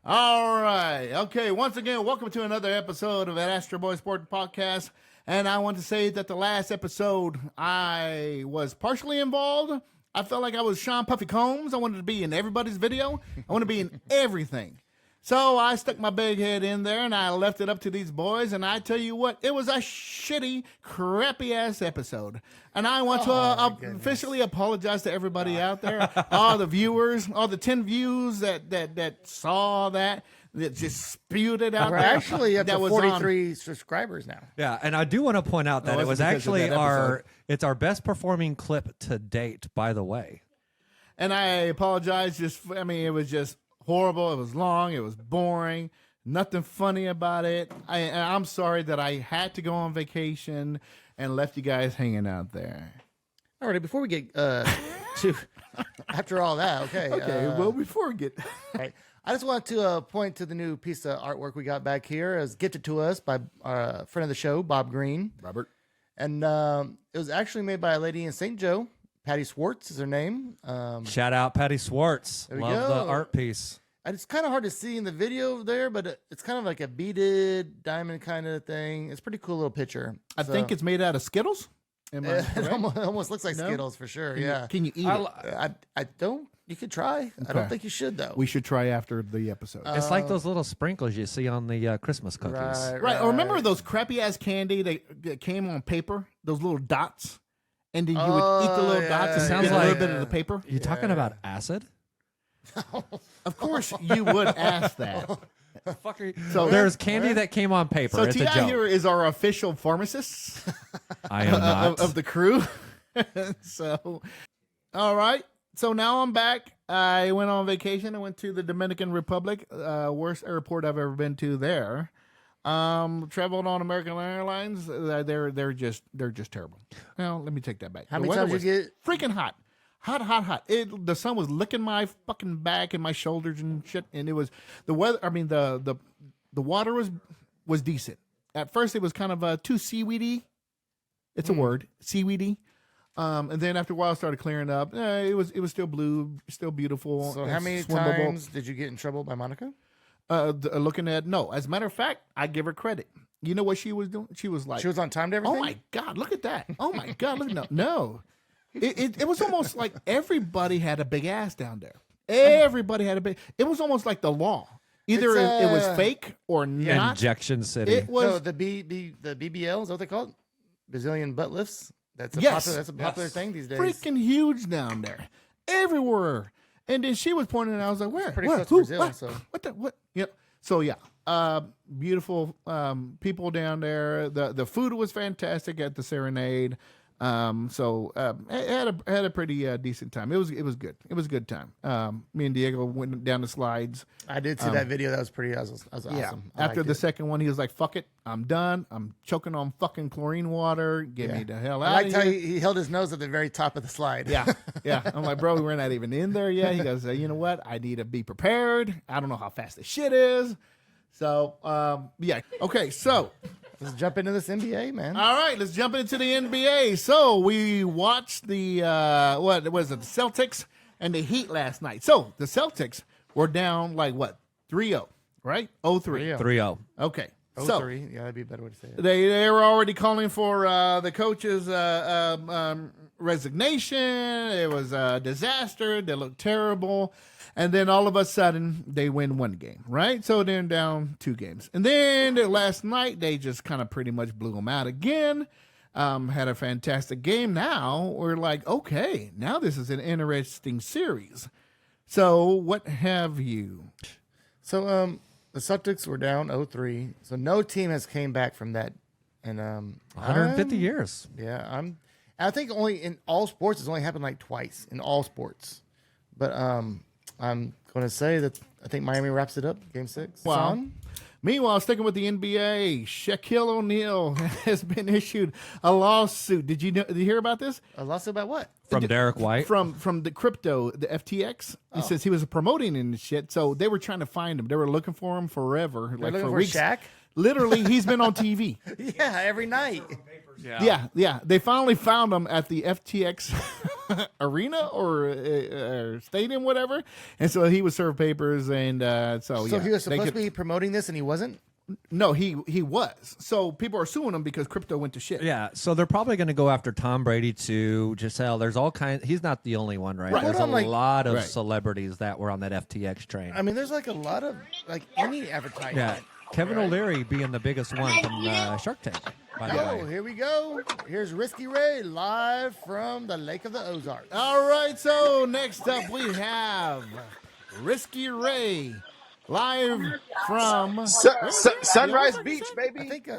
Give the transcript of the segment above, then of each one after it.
All right. Okay. Once again, welcome to another episode of an Astra Boy Sport Podcast. And I want to say that the last episode, I was partially involved. I felt like I was Sean Puffy Combs. I wanted to be in everybody's video. I want to be in everything. So I stuck my big head in there and I left it up to these boys. And I tell you what, it was a shitty, crappy ass episode. And I want to officially apologize to everybody out there, all the viewers, all the 10 views that saw that just spewed it out We're there. actually up to 43 subscribers now. Yeah, and I do want to point out that it was actually it's our best performing clip to date, by the way. And I apologize. It was just horrible. It was long. It was boring. Nothing funny about it. I'm sorry that I had to go on vacation and left you guys hanging out there. All right, before we get to after all that, okay. Well, before we get right, I just want to point to the new piece of artwork we got back here. It was gifted to us by a friend of the show, Bob Green. Robert. And it was actually made by a lady in St. Joe. Patty Swartz is her name. Shout out Patty Swartz. Love the art piece. And it's kind of hard to see in the video there, but it's kind of like a beaded diamond kind of thing. It's a pretty cool little picture. I think it's made out of Skittles. It almost looks like Skittles for sure. Can you eat it? I don't. You could try. Okay. I don't think you should, though. We should try after the episode. It's like those little sprinkles you see on the Christmas cookies. Right. Or remember those crappy-ass candy that came on paper? Those little dots? And then you would eat the little dots and sounds get like a little bit of the paper? You talking about acid? Of course you would ask that. So there's candy that came on paper. So it's T.I. a joke. here is our official pharmacist I am not. of the crew. So, all right. So now I'm back. I went on vacation. I went to the Dominican Republic. Worst airport I've ever been to there. Traveled on American Airlines. They're just terrible. Well, let me take that back. How many times did you get? Freaking hot. Hot. The sun was licking my fucking back and my shoulders and shit. And it was the weather. I mean, the water was decent. At first, it was kind of too seaweedy. It's a word, seaweedy. And then after a while, it started clearing up. It was still blue, still beautiful. So how many times did you get in trouble by Monica? Looking at no. As a matter of fact, I give her credit. You know what she was doing? She was like, she was on time to everything. Oh my God, look at that! Oh my God, look at no. It was almost like everybody had a big ass down there. Everybody had a big. It was almost like the law. Either it was fake or not. Injection City. It was the BBL is what they call it. Brazilian butt lifts. That's a popular thing these days. Freaking huge down there, everywhere. And then she was pointing, and I was like, "Where? Pretty Where? close to Brazil, what? so. What the what?" Yep. So yeah, beautiful people down there. The food was fantastic at the Serenade. Had a pretty decent time. It was good. It was a good time. Me and Diego went down the slides. I did see that video. That was pretty. That was awesome. Yeah. After the second one, he was like, "Fuck it, I'm done. I'm choking on fucking chlorine water. Get me the hell out of here." I like how he held his nose at the very top of the slide. Yeah. I'm like, bro, we're not even in there yet. He goes, you know what? I need to be prepared. I don't know how fast the shit is. So, yeah. Okay, so. Let's jump into this NBA, man. All right, let's jump into the NBA. So we watched the what was it, the Celtics and the Heat last night. So the Celtics were down like what, 3-0, right? 0-3. 3-0. Okay. 0-3. So Yeah, that'd be a better way to say it. they were already calling for the coach's resignation. It was a disaster. They looked terrible. And then all of a sudden, they win one game, right? So they're down 2 games. And then last night, they just kind of pretty much blew them out again. Had a fantastic game. Now we're like, okay, now this is an interesting series. So what have you? So the Celtics were down 0-3. So no team has came back from that. And 150 years. Yeah, I think only in all sports, it's only happened like twice in all sports. But I'm going to say that I think Miami wraps it up, Game 6. Wow. Meanwhile, sticking with the NBA, Shaquille O'Neal has been issued a lawsuit. Did you hear about this? A lawsuit about what? From Derek White? From the crypto, the FTX. He says he was promoting and shit, so they were trying to find him. They were looking for him forever. They're looking for for weeks. Shaq? Literally, he's been on TV. Yeah, every night. Yeah. They finally found him at the FTX arena or stadium, whatever. And so he was served papers, and so he was supposed to be promoting this, and he wasn't. No, he was. So people are suing him because crypto went to shit. Yeah, so they're probably going to go after Tom Brady too. Giselle, there's all kinds. He's not the only one, right? There's a lot of celebrities that were on that FTX train. I mean, there's like a lot of any advertising. Yeah, Kevin O'Leary being the biggest one from Shark Tank. By the way. Here we go. Here's Risky Ray live from the Lake of the Ozarks. All right, so next up we have Risky Ray. Live from Sunrise Beach, baby. I think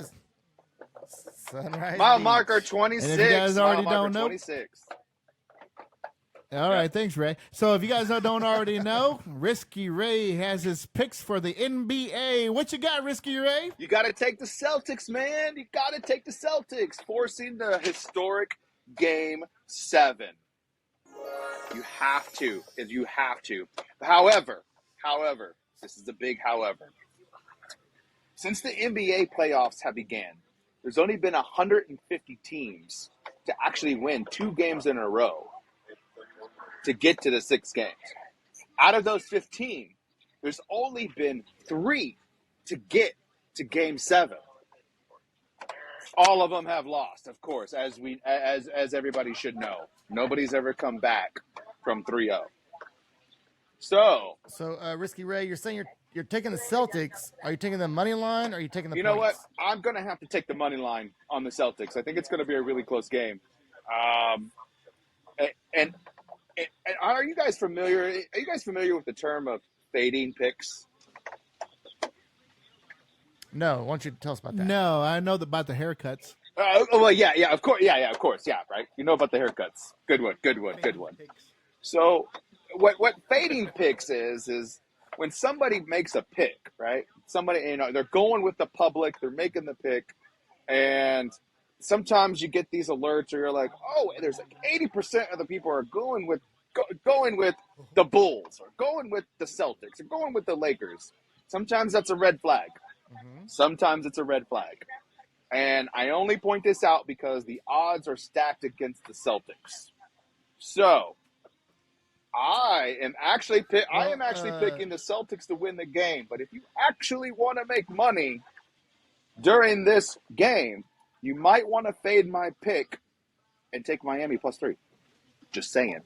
Sunrise Mile Beach. marker 26. And if you guys already don't know. 26. All right, thanks, Ray. So if you guys don't already know, Risky Ray has his picks for the NBA. What you got, Risky Ray? You got to take the Celtics, man. You got to take the Celtics, forcing the historic Game 7. You have to. You have to. However, this is a big however. Since the NBA playoffs have began, there's only been 150 teams to actually win 2 games in a row to get to the 6 games. Out of those 15, there's only been 3 to get to Game 7. All of them have lost, of course, as everybody should know. Nobody's ever come back from 3-0. So Risky Ray, you're saying you're taking the Celtics. Are you taking the money line, or are you taking the you points? know what? I'm going to have to take the money line on the Celtics. I think it's going to be a really close game. And are you guys familiar? Are you guys familiar with the term of fading picks? No. Why don't you tell us about that? No, I know about the haircuts. Yeah, of course. Yeah, of course. Yeah, right. You know about the haircuts. Good one. So what fading picks is when somebody makes a pick, right? Somebody, they're going with the public, they're making the pick, and sometimes you get these alerts where you're like, oh, there's like 80% of the people are going with the Bulls, or going with the Celtics, or going with the Lakers. Sometimes that's a red flag. Mm-hmm. Sometimes it's a red flag. And I only point this out because the odds are stacked against the Celtics. So I am actually picking the Celtics to win the game. But if you actually want to make money during this game, you might want to fade my pick and take Miami +3. Just saying.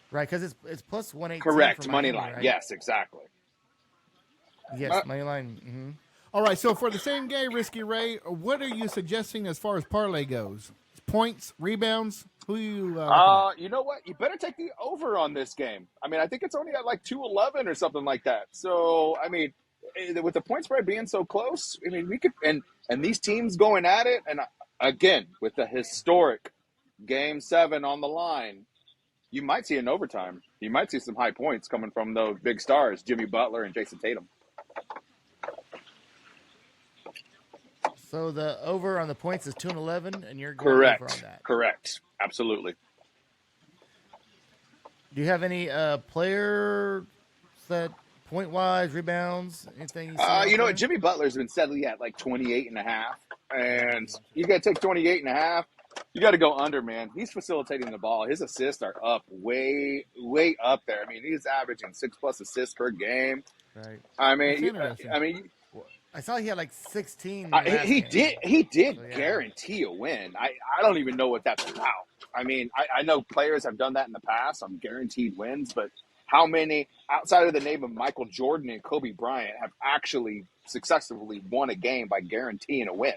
Right, because it's plus 118. Correct, for money Miami, line. right? Yes, exactly. Yes, money line. Mm-hmm. All right, so for the same game, Risky Ray, what are you suggesting as far as parlay goes? Points, rebounds? Who you? You know what? You better take the over on this game. I mean, I think it's only at like 211 or something like that. So, I mean, with the point spread being so close, I mean, we could and these teams going at it, and again with the historic Game 7 on the line, you might see an overtime. You might see some high points coming from those big stars, Jimmy Butler and Jason Tatum. So the over on the points is 211, and you're going over on that. Correct. Absolutely. Do you have any player that point-wise, rebounds, anything? You know what? Jimmy Butler's been steadily at like 28.5, and you got to take 28.5. You got to go under, man. He's facilitating the ball. His assists are up way up there. I mean, he's averaging 6+ assists per game. Right. I mean, I saw he had like 16. He did So, yeah. guarantee a win. I don't even know what that's about. I mean, I know players have done that in the past on guaranteed wins, but how many outside of the name of Michael Jordan and Kobe Bryant have actually successfully won a game by guaranteeing a win?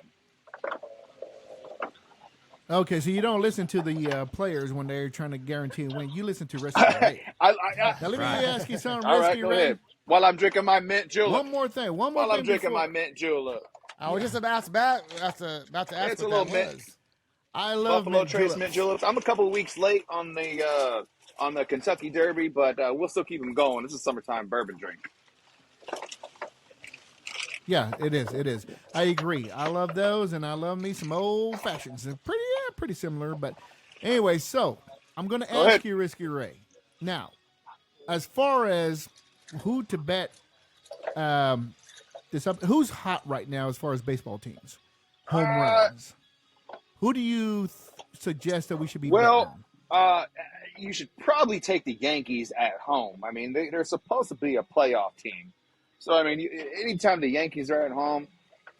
Okay, so you don't listen to the players when they're trying to guarantee a win. You listen to Risky Ray. Now let me ask you something, All right, Risky go Ray. ahead. While I'm drinking my mint julep. One more thing. While I'm drinking my mint julep. I was just about to ask It's a what little that mint. was. I love Buffalo mint Trace juleps. mint juleps. I'm a couple of weeks late on the Kentucky Derby, but we'll still keep them going. This is summertime bourbon drink. Yeah, it is. It is. I agree. I love those, and I love me some old fashions. They're pretty similar, but anyway. So I'm going to Go ask ahead. you, Risky Ray. Now, as far as who to bet, who's hot right now as far as baseball teams, home runs. Who do you suggest that we should be betting on? You should probably take the Yankees at home. I mean, they're supposed to be a playoff team. So, I mean, anytime the Yankees are at home,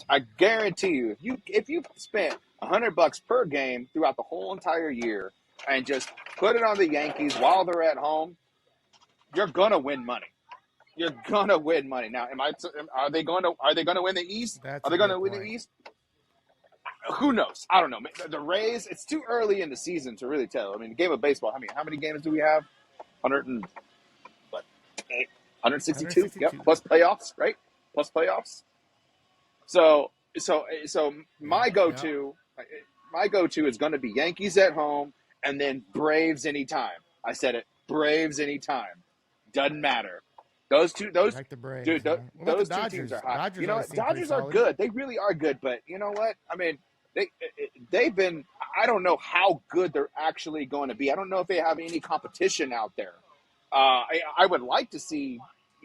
I guarantee you, if you spent $100 per game throughout the whole entire year and just put it on the Yankees while they're at home, you're gonna win money. You're gonna win money. Now, are they going to win the East? Are they going to win the East? Who knows? I don't know. The Rays. It's too early in the season to really tell. I mean, the game of baseball. How many games do we have? 162. Yep. Plus playoffs, right? Plus playoffs. So my go-to is going to be Yankees at home and then Braves anytime. I said it. Braves anytime. Doesn't matter. Those two, like the Braves, dude, those two teams are hot. You know what? Dodgers are good. They really are good. But you know what? I mean, they've been. I don't know how good they're actually going to be. I don't know if they have any competition out there. I would like to see.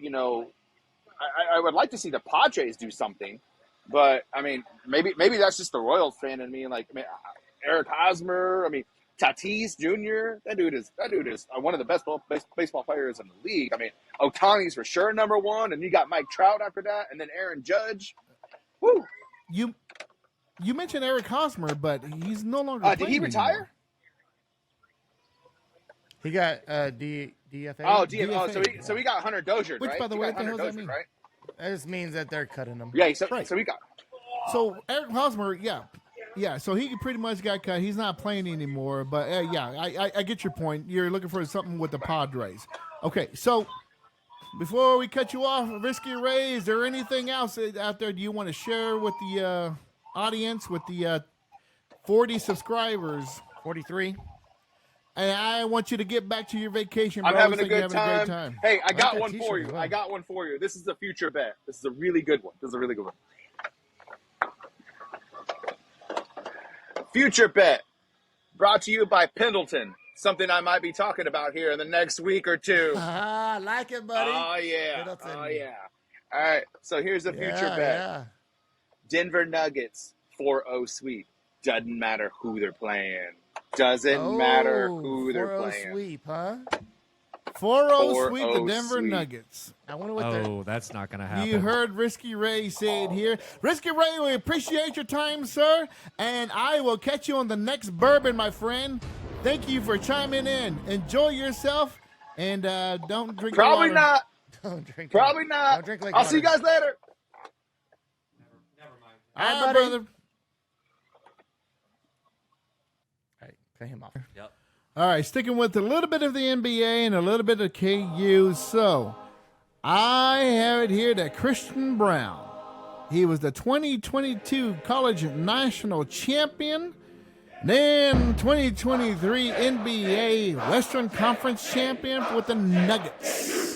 I would like to see the Padres do something. But I mean, maybe that's just the Royals fan in me. Like, I mean, Eric Hosmer. I mean, Tatis Jr. That dude is one of the best baseball players in the league. I mean, Ohtani's for sure number one, and you got Mike Trout after that, and then Aaron Judge. Woo! You mentioned Eric Hosmer, but he's no longer. Did he retire? Anymore. He got DFA. Oh, DFA. So we got Hunter Dozier, right? Which, by the way, what the hell does that mean? Right? That just means that they're cutting him. Yeah. So we got. So Eric Hosmer, yeah. So he pretty much got cut. He's not playing anymore. But I get your point. You're looking for something with the Padres. Okay, so before we cut you off, Risky Ray, is there anything else out there do you want to share with the audience, with the 40 subscribers? 43. And I want you to get back to your vacation, bro. I'm having a great time. time. Hey, I got one for you. I got one for you. This is a future bet. This is a really good one. Future bet brought to you by Pendleton. Something I might be talking about here in the next week or two. I like it, buddy. Oh, yeah. Pendleton. Oh, yeah. All right. So here's the future bet. Yeah. Denver Nuggets 4-0 sweep. Doesn't matter who they're playing. Doesn't matter who they're 4-0 playing. sweep, huh? 4-0 sweep the Denver Nuggets. I wonder what that's not going to happen. You heard Risky Ray say it here. Risky Ray, we appreciate your time, sir. And I will catch you on the next bourbon, my friend. Thank you for chiming in. Enjoy yourself. And don't drink Probably water. not. Don't drink. Probably not. Don't drink like I'll see you guys later. Never mind. All right, buddy. brother. All right, cut him off. Yep. All right, sticking with a little bit of the NBA and a little bit of KU. So, I have it here that Christian Brown, he was the 2022 college national champion, then 2023 NBA Western Conference champion with the Nuggets.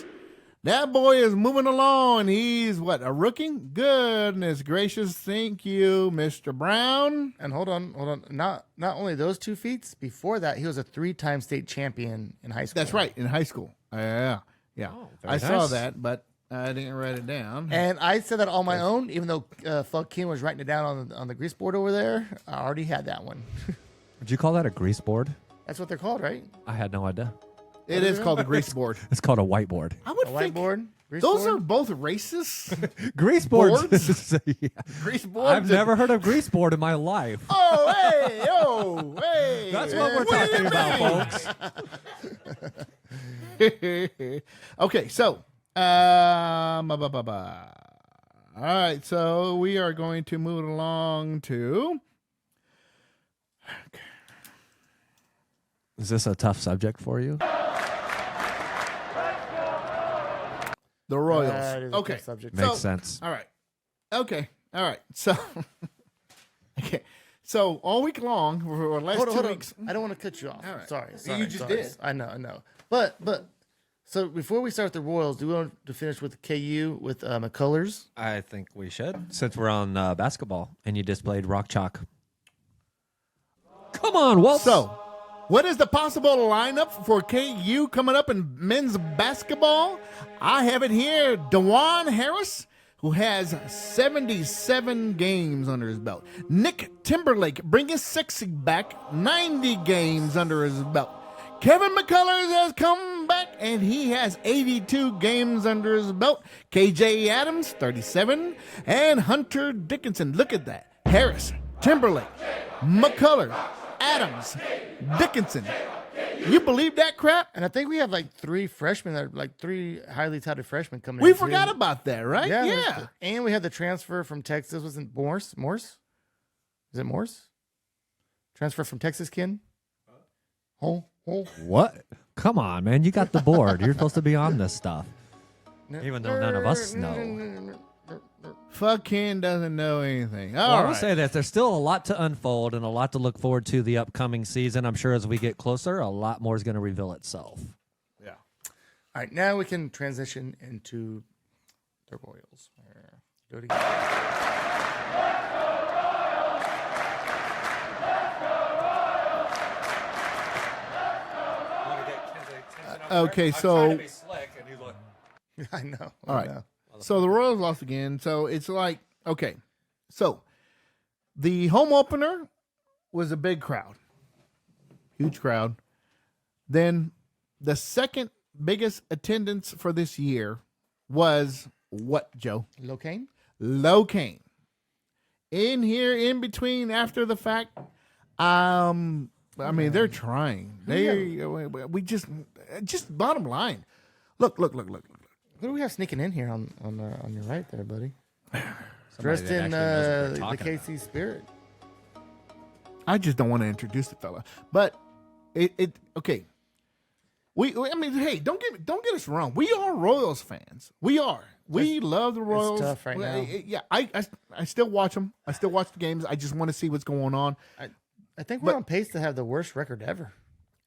That boy is moving along. He's what, a rookie? Goodness gracious. Thank you, Mr. Brown. And hold on. Not only those 2 feats, before that, he was a 3-time state champion in high school. That's right, in high school. Yeah. Oh, I very saw nice. that, but I didn't write it down. And I said that on my own, even though Ken was writing it down on the grease board over there. I already had that one. Would you call that a grease board? That's what they're called, right? I had no idea. It is called a grease board. It's called a whiteboard. I would A think whiteboard. Grease those board? are both racist. Grease boards. Yeah. Grease boards. I've never heard of grease board in my life. Oh, hey. That's what we're talking about, folks. Okay, so, all right, so we are going to move along to. Is this a tough subject for you? The Royals. That is a Okay. tough subject. Makes sense. All right. Okay. All right. So, okay. So all week long, for the last Hold 2 on. weeks. I don't want to cut you off. All right. Sorry. You just did. I know. But so before we start with the Royals, do we want to finish with KU with McCullers? I think we should, since we're on basketball and you just played rock chalk. Come on, Walt. So, what is the possible lineup for KU coming up in men's basketball? I have it here. DeJuan Harris, who has 77 games under his belt. Nick Timberlake bringing 60 back, 90 games under his belt. Kevin McCullers has come back, and he has 82 games under his belt. KJ Adams, 37, and Hunter Dickinson. Look at that. Harris, Timberlake, McCullers, Adams, Dickinson. You believe that crap? And I think we have like 3 freshmen that are like 3 highly touted freshmen coming in. We forgot about that, right? Yeah. And we had the transfer from Texas. Wasn't Morse? Is it Morse? Transfer from Texas, Ken? What? Come on, man. You got the board. You're supposed to be on this stuff. Even though none of us know. Fuck Ken doesn't know anything. Well, I will say that there's still a lot to unfold and a lot to look forward to the upcoming season. I'm sure as we get closer, a lot more is going to reveal itself. Yeah. All right, now we can transition into the Royals. Do it again. Okay, so I know. all right. So the Royals lost again. So it's like, okay. So the home opener was a big crowd. Huge crowd. Then the second biggest attendance for this year was what, Joe? Locaine. In here, in between, after the fact, I mean, they're trying. We just bottom line. Look. Who do we have sneaking in here on your right there, buddy? Dressed in the KC spirit. I just don't want to introduce the fella, but it okay. I mean, hey, don't get us wrong. We are Royals fans. We are. We love the Royals. It's tough right now. Yeah, I still watch them. I still watch the games. I just want to see what's going on. I think we're on pace to have the worst record ever.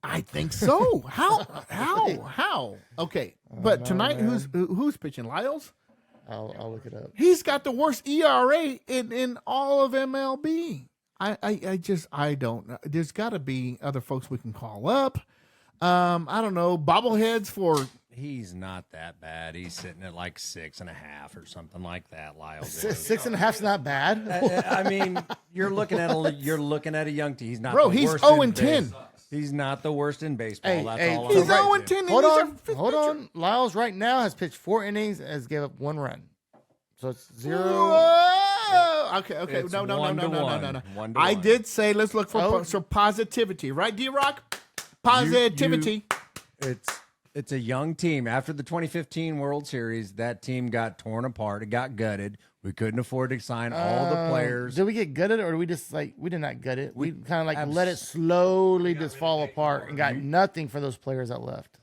I think so. How? Okay, but tonight, who's pitching? Lyles? I'll look it up. He's got the worst ERA in all of MLB. I don't know. There's got to be other folks we can call up. I don't know. Bobbleheads for. He's not that bad. He's sitting at like 6.5 or something like that. Lyles, 6.5's not bad. I mean, you're looking at a young team. He's not. Bro, the he's worst 0-10. He's not the worst in baseball. Hey, That's hey, all. He's I'm saying. 0-10. Hold on. Lyles right now has pitched 4 innings, has gave up 1 run, so it's 0. Whoa. Okay. It's No. 1-1. I did say let's look for positivity, right, D-Rock? Positivity. It's a young team. After the 2015 World Series, that team got torn apart. It got gutted. We couldn't afford to sign all the players. Did we get gutted, or did we just we did not gut it? We kind of let it slowly just fall apart and got nothing for those players that left.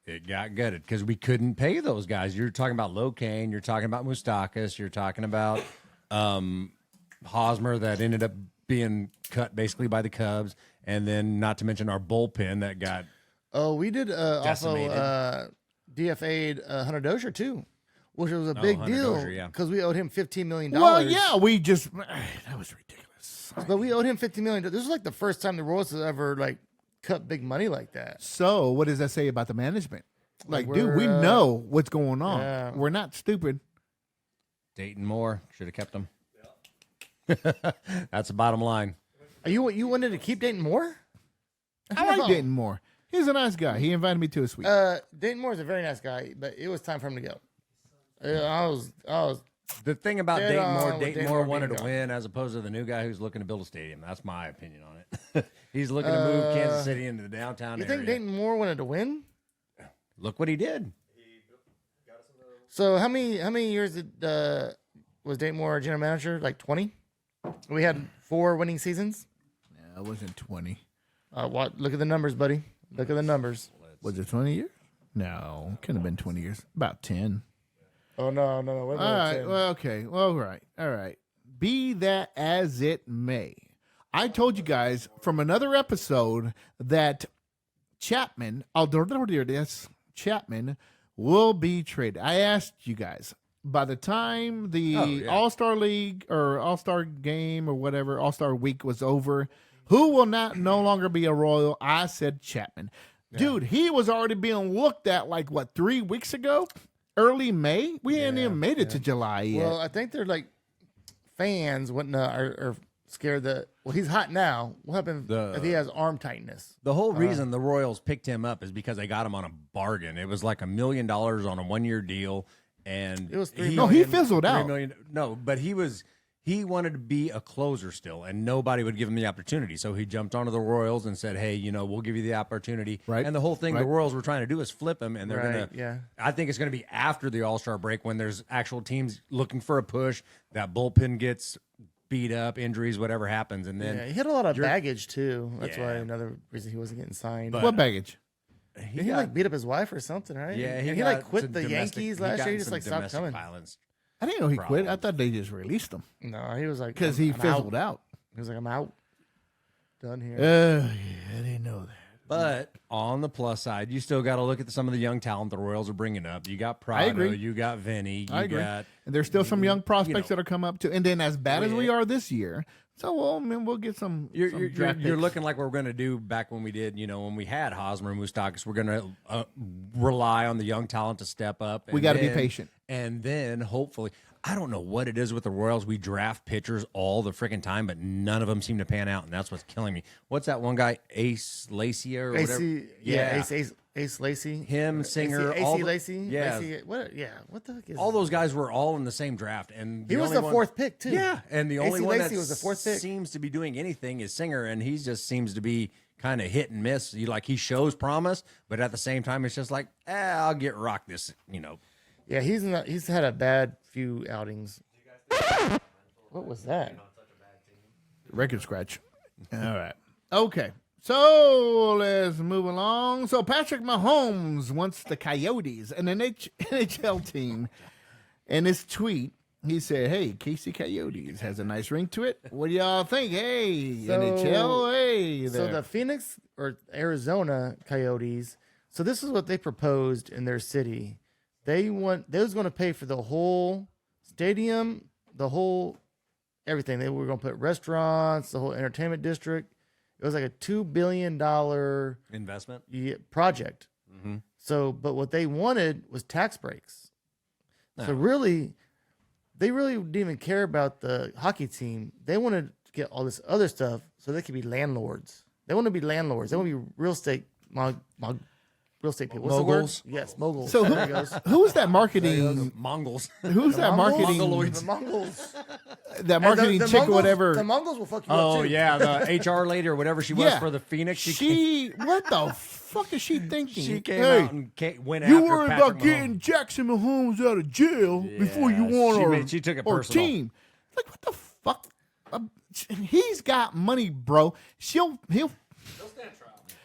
It got gutted because we couldn't pay those guys. You're talking about Locaine. You're talking about Moustakas. You're talking about Hosmer that ended up being cut basically by the Cubs. And then not to mention our bullpen that got we did also DFA'd Hunter Dozier too, which was a big deal because we owed him $15 million. Well, yeah, that was ridiculous. But we owed him $15 million. This was like the first time the Royals has ever cut big money like that. So what does that say about the management? Dude, we know what's going on. Yeah. We're not stupid. Dayton Moore should have kept him. That's the bottom line. You wanted to keep Dayton Moore? I like Dayton Moore. He's a nice guy. He invited me to a suite. Dayton Moore is a very nice guy, but it was time for him to go. I was. The thing about Dayton Moore wanted to win as opposed to the new guy who's looking to build a stadium. That's my opinion on it. He's looking to move Kansas City into the downtown area. You think Dayton Moore wanted to win? Look what he did. So how many years was Dayton Moore our general manager? 20? We had 4 winning seasons? Yeah, it wasn't 20. Look at the numbers, buddy. Look at the numbers. Was it 20 years? No, couldn't have been 20 years. About 10. Oh, no. All right. Well, okay. Well, all right. Be that as it may. I told you guys from another episode that Chapman will be traded. I asked you guys, by the time the All-Star League or All-Star game or whatever, All-Star week was over, who will no longer be a Royal? I said Chapman. Yeah. Dude, he was already being looked at 3 weeks ago? Early May? We hadn't even made it to July yet. Well, I think they're fans, or scared that. Well, he's hot now. What happened if he has arm tightness? The whole reason the Royals picked him up is because they got him on a bargain. It was like $1 million on a 1-year deal, and It was he fizzled out. $3 million. No, but he wanted to be a closer still, and nobody would give him the opportunity. So he jumped onto the Royals and said, "Hey, we'll give you the opportunity." Right. And the whole thing the Royals were trying to do is flip him, and they're Right, gonna. yeah. I think it's gonna be after the All-Star break when there's actual teams looking for a push. That bullpen gets beat up, injuries, whatever happens, and then Yeah, he had a lot of baggage too. That's why Yeah. another reason he wasn't getting signed. What baggage? he like beat up his wife or something, right? Yeah, And he got like quit some the domestic- Yankees last got year. He just some like stopped domestic coming. violence. I didn't know he quit. I Problems. thought they just released him No, he was like because he I'm fizzled out. out. He was like, I'm out. Done here. Yeah, I didn't know that. But on the plus side, you still got to look at some of the young talent the Royals are bringing up. You got Prado, agree. you got Vinny, I you agree. got And there's still some young prospects that are come up too. And then as bad as we Yeah. are this year, so we'll get some. some draft you're picks. looking like what we're going to do back when we did, when we had Hosmer and Moustakas. We're going to rely on the young talent to step up. We and gotta be then- patient. And then hopefully, I don't know what it is with the Royals. We draft pitchers all the freaking time, but none of them seem to pan out, and that's what's killing me. What's that one guy, Ace Lacy or whatever? Ace Lacy. Him, Singer, all AC the- Lacy. Yeah. Lacy, what the heck is All those guys were all in the same draft, and He was only the one- fourth pick too. Yeah, and the only AC one Lacy that was the fourth pick. seems to be doing anything is Singer, and he just seems to be kind of hit and miss. He shows promise, but at the same time, it's just like, I'll get rocked this. Yeah, he's had a bad few outings. What was that? Record scratch. All right. Okay. So let's move along. So Patrick Mahomes wants the Coyotes, an NHL team. In his tweet, he said, "Hey, KC Coyotes has a nice ring to it. What do y'all think? Hey, So- NHL, hey So there." the Phoenix or Arizona Coyotes. So this is what they proposed in their city. They was going to pay for the whole stadium, the whole everything. They were going to put restaurants, the whole entertainment district. It was like a $2 billion Investment. project. So, but what they wanted was tax breaks. So really, they really didn't even care about the hockey team. They wanted to get all this other stuff so they could be landlords. They want to be landlords. They want to be real estate real estate people. What's Moguls? the word? Yes, moguls. So there it goes. who's that marketing? Mongols. Who's that marketing? The Mongols. That marketing The chick or Mongols- whatever. The Mongols will fuck you up Oh too. yeah, the HR lady or whatever she was Yeah. for the Phoenix. She what the fuck is she thinking? She came Hey, out and went you after worry Patrick about getting Mahomes. Jackson Mahomes out of jail before you Yeah, want she took it our personal. team. Like what the fuck? He's got money, bro. He'll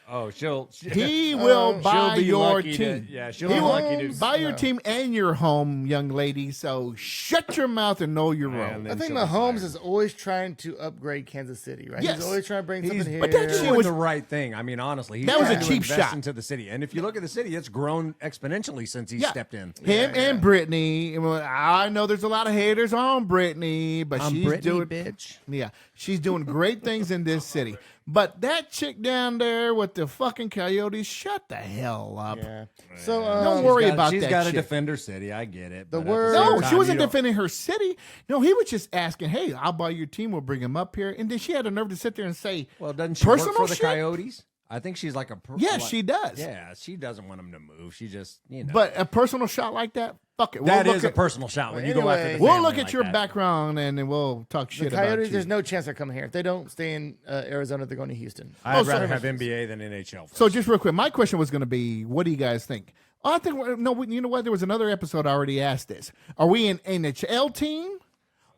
Oh, he will buy be your lucky to- team. yeah, she'll he be will lucky to- buy your team and your home, young lady. So shut your mouth and know your role. Man, I think she'll be Mahomes fired. is always trying to upgrade Kansas City, right? Yes. He's always trying to bring something here. but that He's shit doing was- the right thing. I mean, honestly, he's That was trying a to cheap invest shot. into the city. And if you look at the city, it's grown exponentially since he stepped in. Him and Brittany. I know there's a lot of haters on Brittany, but she's doing bitch. Yeah, she's doing great things in this city. But that chick down there with the fucking Coyotes, shut the hell up. Yeah. So Don't worry about She's that got to shit. defend her city. I get it. The but at word- same No, time, she wasn't you don't- defending her city. No, he was just asking, "Hey, I'll buy your team. We'll bring him up here." And then she had the nerve to sit there and say, Well, doesn't she work personal for the shit? Coyotes? I think she's like a. "Yeah, she does." Yeah, she doesn't want him to move. She just, But a personal shot like that, fuck it. that look is a at, personal shot when you Well, go after the anyway- We'll family look at like your that. background and then we'll talk the shit Coyotes, about you. there's no chance they're coming here. If they don't stay in Arizona, they're going to Houston. I'd so- rather have NBA than NHL. So just real quick, my question was going to be, what do you guys think? I think you know what? There was another episode I already asked this. Are we an NHL team,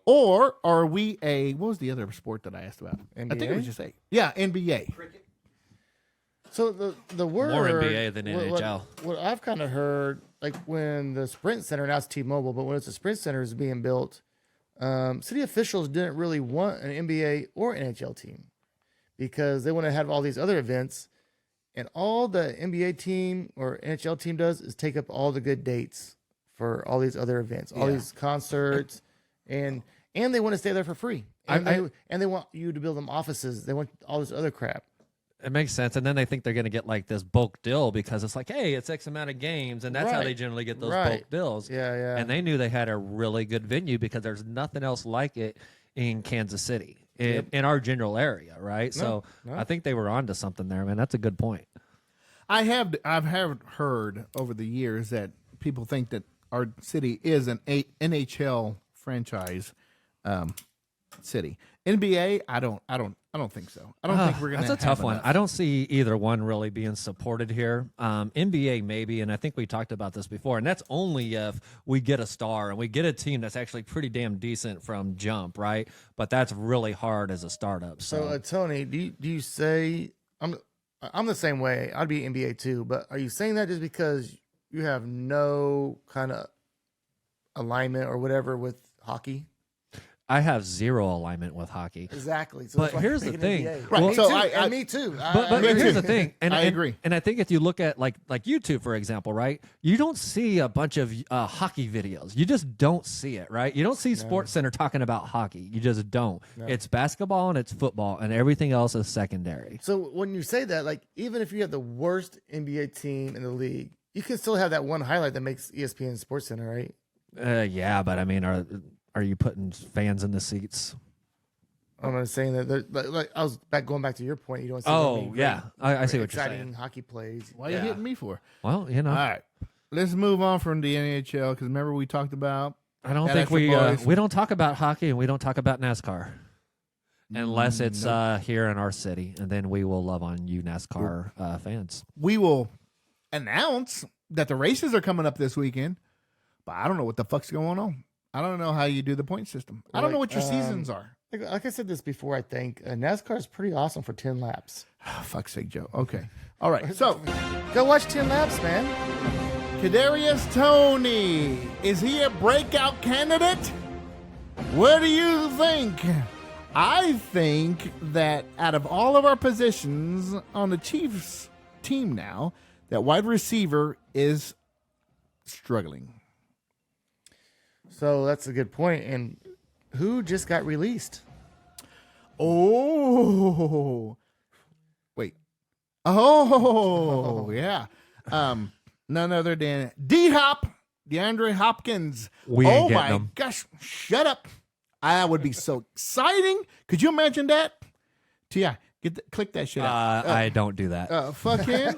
or are we a what was the other sport that I asked about? I think it NBA? was just NBA. So the word More NBA than what- NHL. What I've kind of heard, like when the Sprint Center, now it's T-Mobile, but when it's a Sprint Center is being built, city officials didn't really want an NBA or NHL team because they want to have all these other events, and all the NBA team or NHL team does is take up all the good dates for all these other events, all these concerts, and they want to stay there for free, and they want you to build them offices. They want all this other crap. It makes sense. And then they think they're going to get like this bulk deal because it's like, hey, it's X amount of games. And that's how Right. they generally get those Right. bulk deals. Yeah, yeah. And they knew they had a really good venue because there's nothing else like it in Kansas City. in our general area, right? So I think they were onto something there, man. That's a good point. I've heard over the years that people think that our city is an NHL franchise city. NBA, I don't think so. I don't think we're gonna. That's a tough one. I don't see either one really being supported here. NBA maybe, and I think we talked about this before, and that's only if we get a star and we get a team that's actually pretty damn decent from jump, right? But that's really hard as a startup. So Tony, do you say I'm the same way? I'd be NBA too, but are you saying that just because you have no kind of alignment or whatever with hockey? I have zero alignment with hockey. Exactly. So but here's the thing. Right. Well, me too. But here's the thing. And I agree. And I think if you look at like YouTube, for example, right, you don't see a bunch of hockey videos. You just don't see it, right? You don't see Sports Center talking about hockey. You just don't. No. It's basketball and it's football, and everything else is secondary. So when you say that, like, even if you have the worst NBA team in the league, you can still have that one highlight that makes ESPN Sports Center, right? Yeah, but I mean, are you putting fans in the seats? I'm not saying that. Like I was going back to your point. You don't see. Oh yeah, I see what you're saying. Exciting hockey plays. Why are you hitting me for? Well, you know. All right, let's move on from the NHL because remember we talked about. I don't think we don't talk about hockey and we don't talk about NASCAR unless it's here in our city, and then we will love on you NASCAR fans. We will announce that the races are coming up this weekend, but I don't know what the fuck's going on. I don't know how you do the point system. I don't know what your seasons are. Like I said this before, I think NASCAR is pretty awesome for 10 laps. Oh, fuck's sake, Joe. Okay. All right. So go watch 10 laps, man. Kadarius Toney. Is he a breakout candidate? What do you think? I think that out of all of our positions on the Chiefs team now, that wide receiver is struggling. So that's a good point. And who just got released? Oh, wait. Oh, yeah. None other than D-Hop, DeAndre Hopkins. We ain't getting him. Gosh, shut up. That would be so exciting. Could you imagine that? T.I., click that shit out. I don't do that. Fuck him.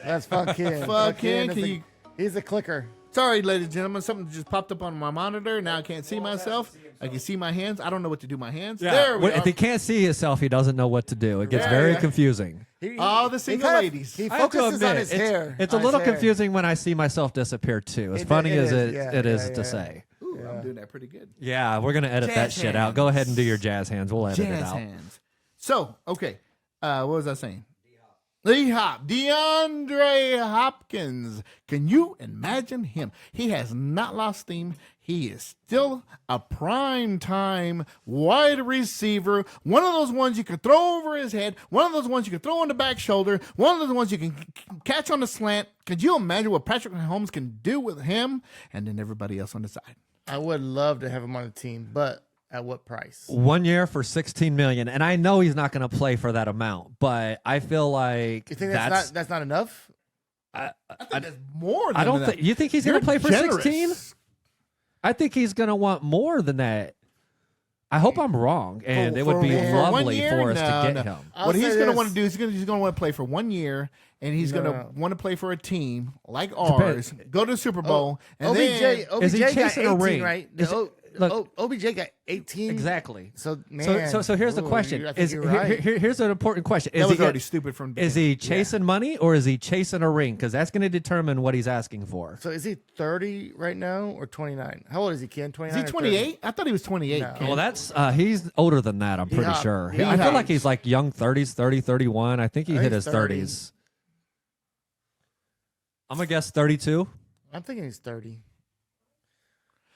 That's fuck him. Fuck him. He's a clicker. Sorry, ladies and gentlemen. Something just popped up on my monitor. Now I can't see myself. I can see my hands. I don't know what to do with my hands. Yeah. There we go. If he can't see himself, he doesn't know what to do. It gets very confusing. All the single ladies. He focuses on his hair. It's a little confusing when I see myself disappear, too. As funny as it is to say. Ooh, I'm doing that pretty good. Yeah, we're going to edit that shit out. Go ahead and do your jazz hands. We'll edit it out. Hands. So, okay. What was I saying? D-Hop, DeAndre Hopkins. Can you imagine him? He has not lost steam. He is still a prime time wide receiver. One of those ones you can throw over his head. One of those ones you can throw on the back shoulder. One of those ones you can catch on the slant. Could you imagine what Patrick Mahomes can do with him? And then everybody else on the side. I would love to have him on the team, but at what price? 1 year for $16 million, and I know he's not going to play for that amount, but I feel like you think that's not enough. I think that's more. Than I don't enough. think you think he's going to play for 16. I think he's going to want more than that. I hope I'm wrong, and it would be lovely for us to get him. What he's going to want to do is he's going to want to play for 1 year, and he's going to want to play for a team like ours, go to the Super Bowl, and OBJ is he chasing a ring? Right? OBJ got 18. Exactly. So, man. So here's the question. Here's an important question. That was already stupid from the beginning. Is he chasing money or is he chasing a ring? Because that's going to determine what he's asking for. So is he 30 right now or 29? How old is he, Ken? 29? Is he 28? I thought he was 28. No. Well, that's he's older than that, I'm pretty sure. I feel like he's like young 30s, 30, 31. I think he hit his 30s. I'm going to guess 32. I'm thinking he's 30.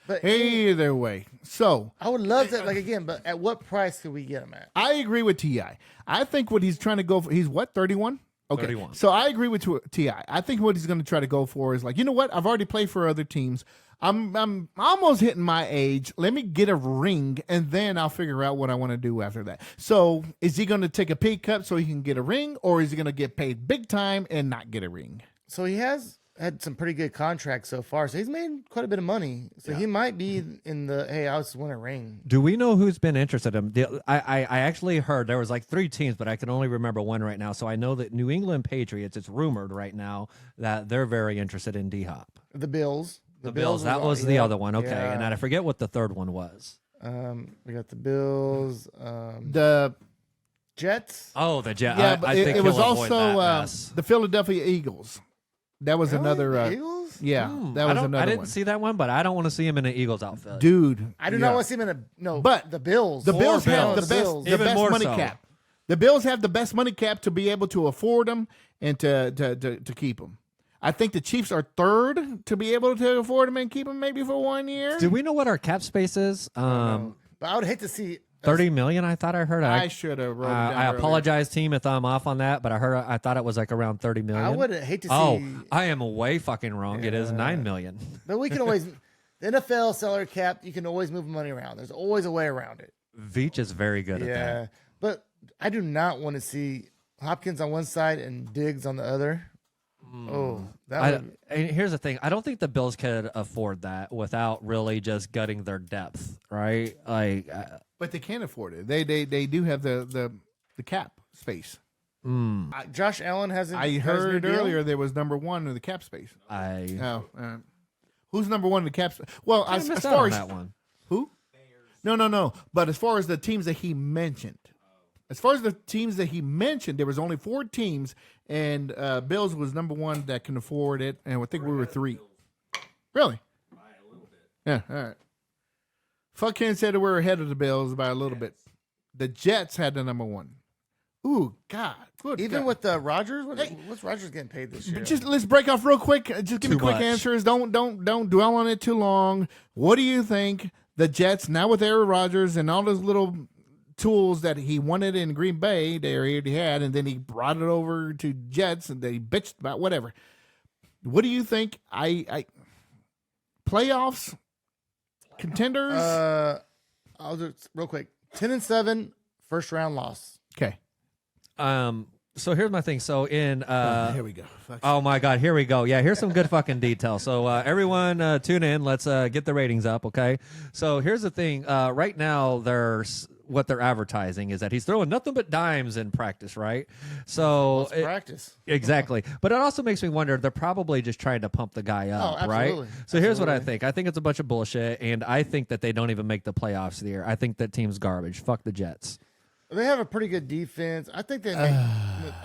But either way, so I would love to, but at what price could we get him at? I agree with T.I. I think what he's trying to go for, he's what, 31? Okay. 31. So I agree with T.I. I think what he's going to try to go for is like, you know what? I've already played for other teams. I'm almost hitting my age. Let me get a ring, and then I'll figure out what I want to do after that. So is he going to take a pay cut so he can get a ring, or is he going to get paid big time and not get a ring? So he has had some pretty good contracts so far, so he's made quite a bit of money. So he might be in the hey, I just want a ring. Do we know who's been interested in him? I actually heard there was like 3 teams, but I can only remember one right now. So I know that New England Patriots, it's rumored right now that they're very interested in D-Hop. The Bills. The Bills, that was the other one. Okay, and I forget what the third one was. We got the Bills. The Jets. Oh, the Jets. yeah, but I think it was he'll avoid that also mess. the Philadelphia Eagles. That was Really? another. The Eagles? Yeah, that was another I didn't one. see that one, but I don't want to see him in an Eagles outfit. Dude, I do not want to see him in a no. But the Bills. The Bills have the Bills. best, Bills. the Even best more money so. cap. The Bills have the best money cap to be able to afford them and to keep them. I think the Chiefs are third to be able to afford them and keep them maybe for 1 year. Do we know what our cap space is? But I would hate to see 30 million. I thought I heard. I should have wrote it down. I earlier. apologize, team, if I'm off on that, but I thought it was like around 30 million. I would hate to see. Oh, I am way fucking wrong. It is 9 million. But we can always the NFL salary cap. You can always move money around. There's always a way around it. Veach is very good at that. Yeah, but I do not want to see Hopkins on one side and Diggs on the other. Oh, that would, And here's the thing. I don't think the Bills could afford that without really just gutting their depth, right? Like, But they can't afford it. They do have the cap space. Josh Allen hasn't. I has a heard new deal? earlier there was number one in the cap space. I Oh, who's number one in the cap space? Well, I as missed out far on as that one. who? No. But as far as the teams that he mentioned, there was only 4 teams, and Bills was number one that can afford it, and I think we were 3. Really? Yeah. All right. Fucking said that we're ahead of the Bills by a little bit. The Jets had the number one. Ooh, God. Good. Even God. with Rodgers, what's Rodgers getting paid this year? Just let's break off real quick. Just give me Too quick much. answers. Don't dwell on it too long. What do you think the Jets now with Aaron Rodgers and all those little tools that he wanted in Green Bay, they already had, and then he brought it over to Jets and they bitched about whatever. What do you think? I playoffs contenders. I'll do it real quick. 10-7, first round loss. Okay. So here's my thing. So in Here we go. Fuck. oh my God, here we go. Yeah, here's some good fucking detail. So everyone tune in. Let's get the ratings up, okay? So here's the thing. Right now, what they're advertising is that he's throwing nothing but dimes in practice, right? So Practice. exactly. But it also makes me wonder, they're probably just trying to pump the guy up, absolutely. right? So here's what I think. I think it's a bunch of bullshit, and I think that they don't even make the playoffs this year. I think that team's garbage. Fuck the Jets. They have a pretty good defense. I think I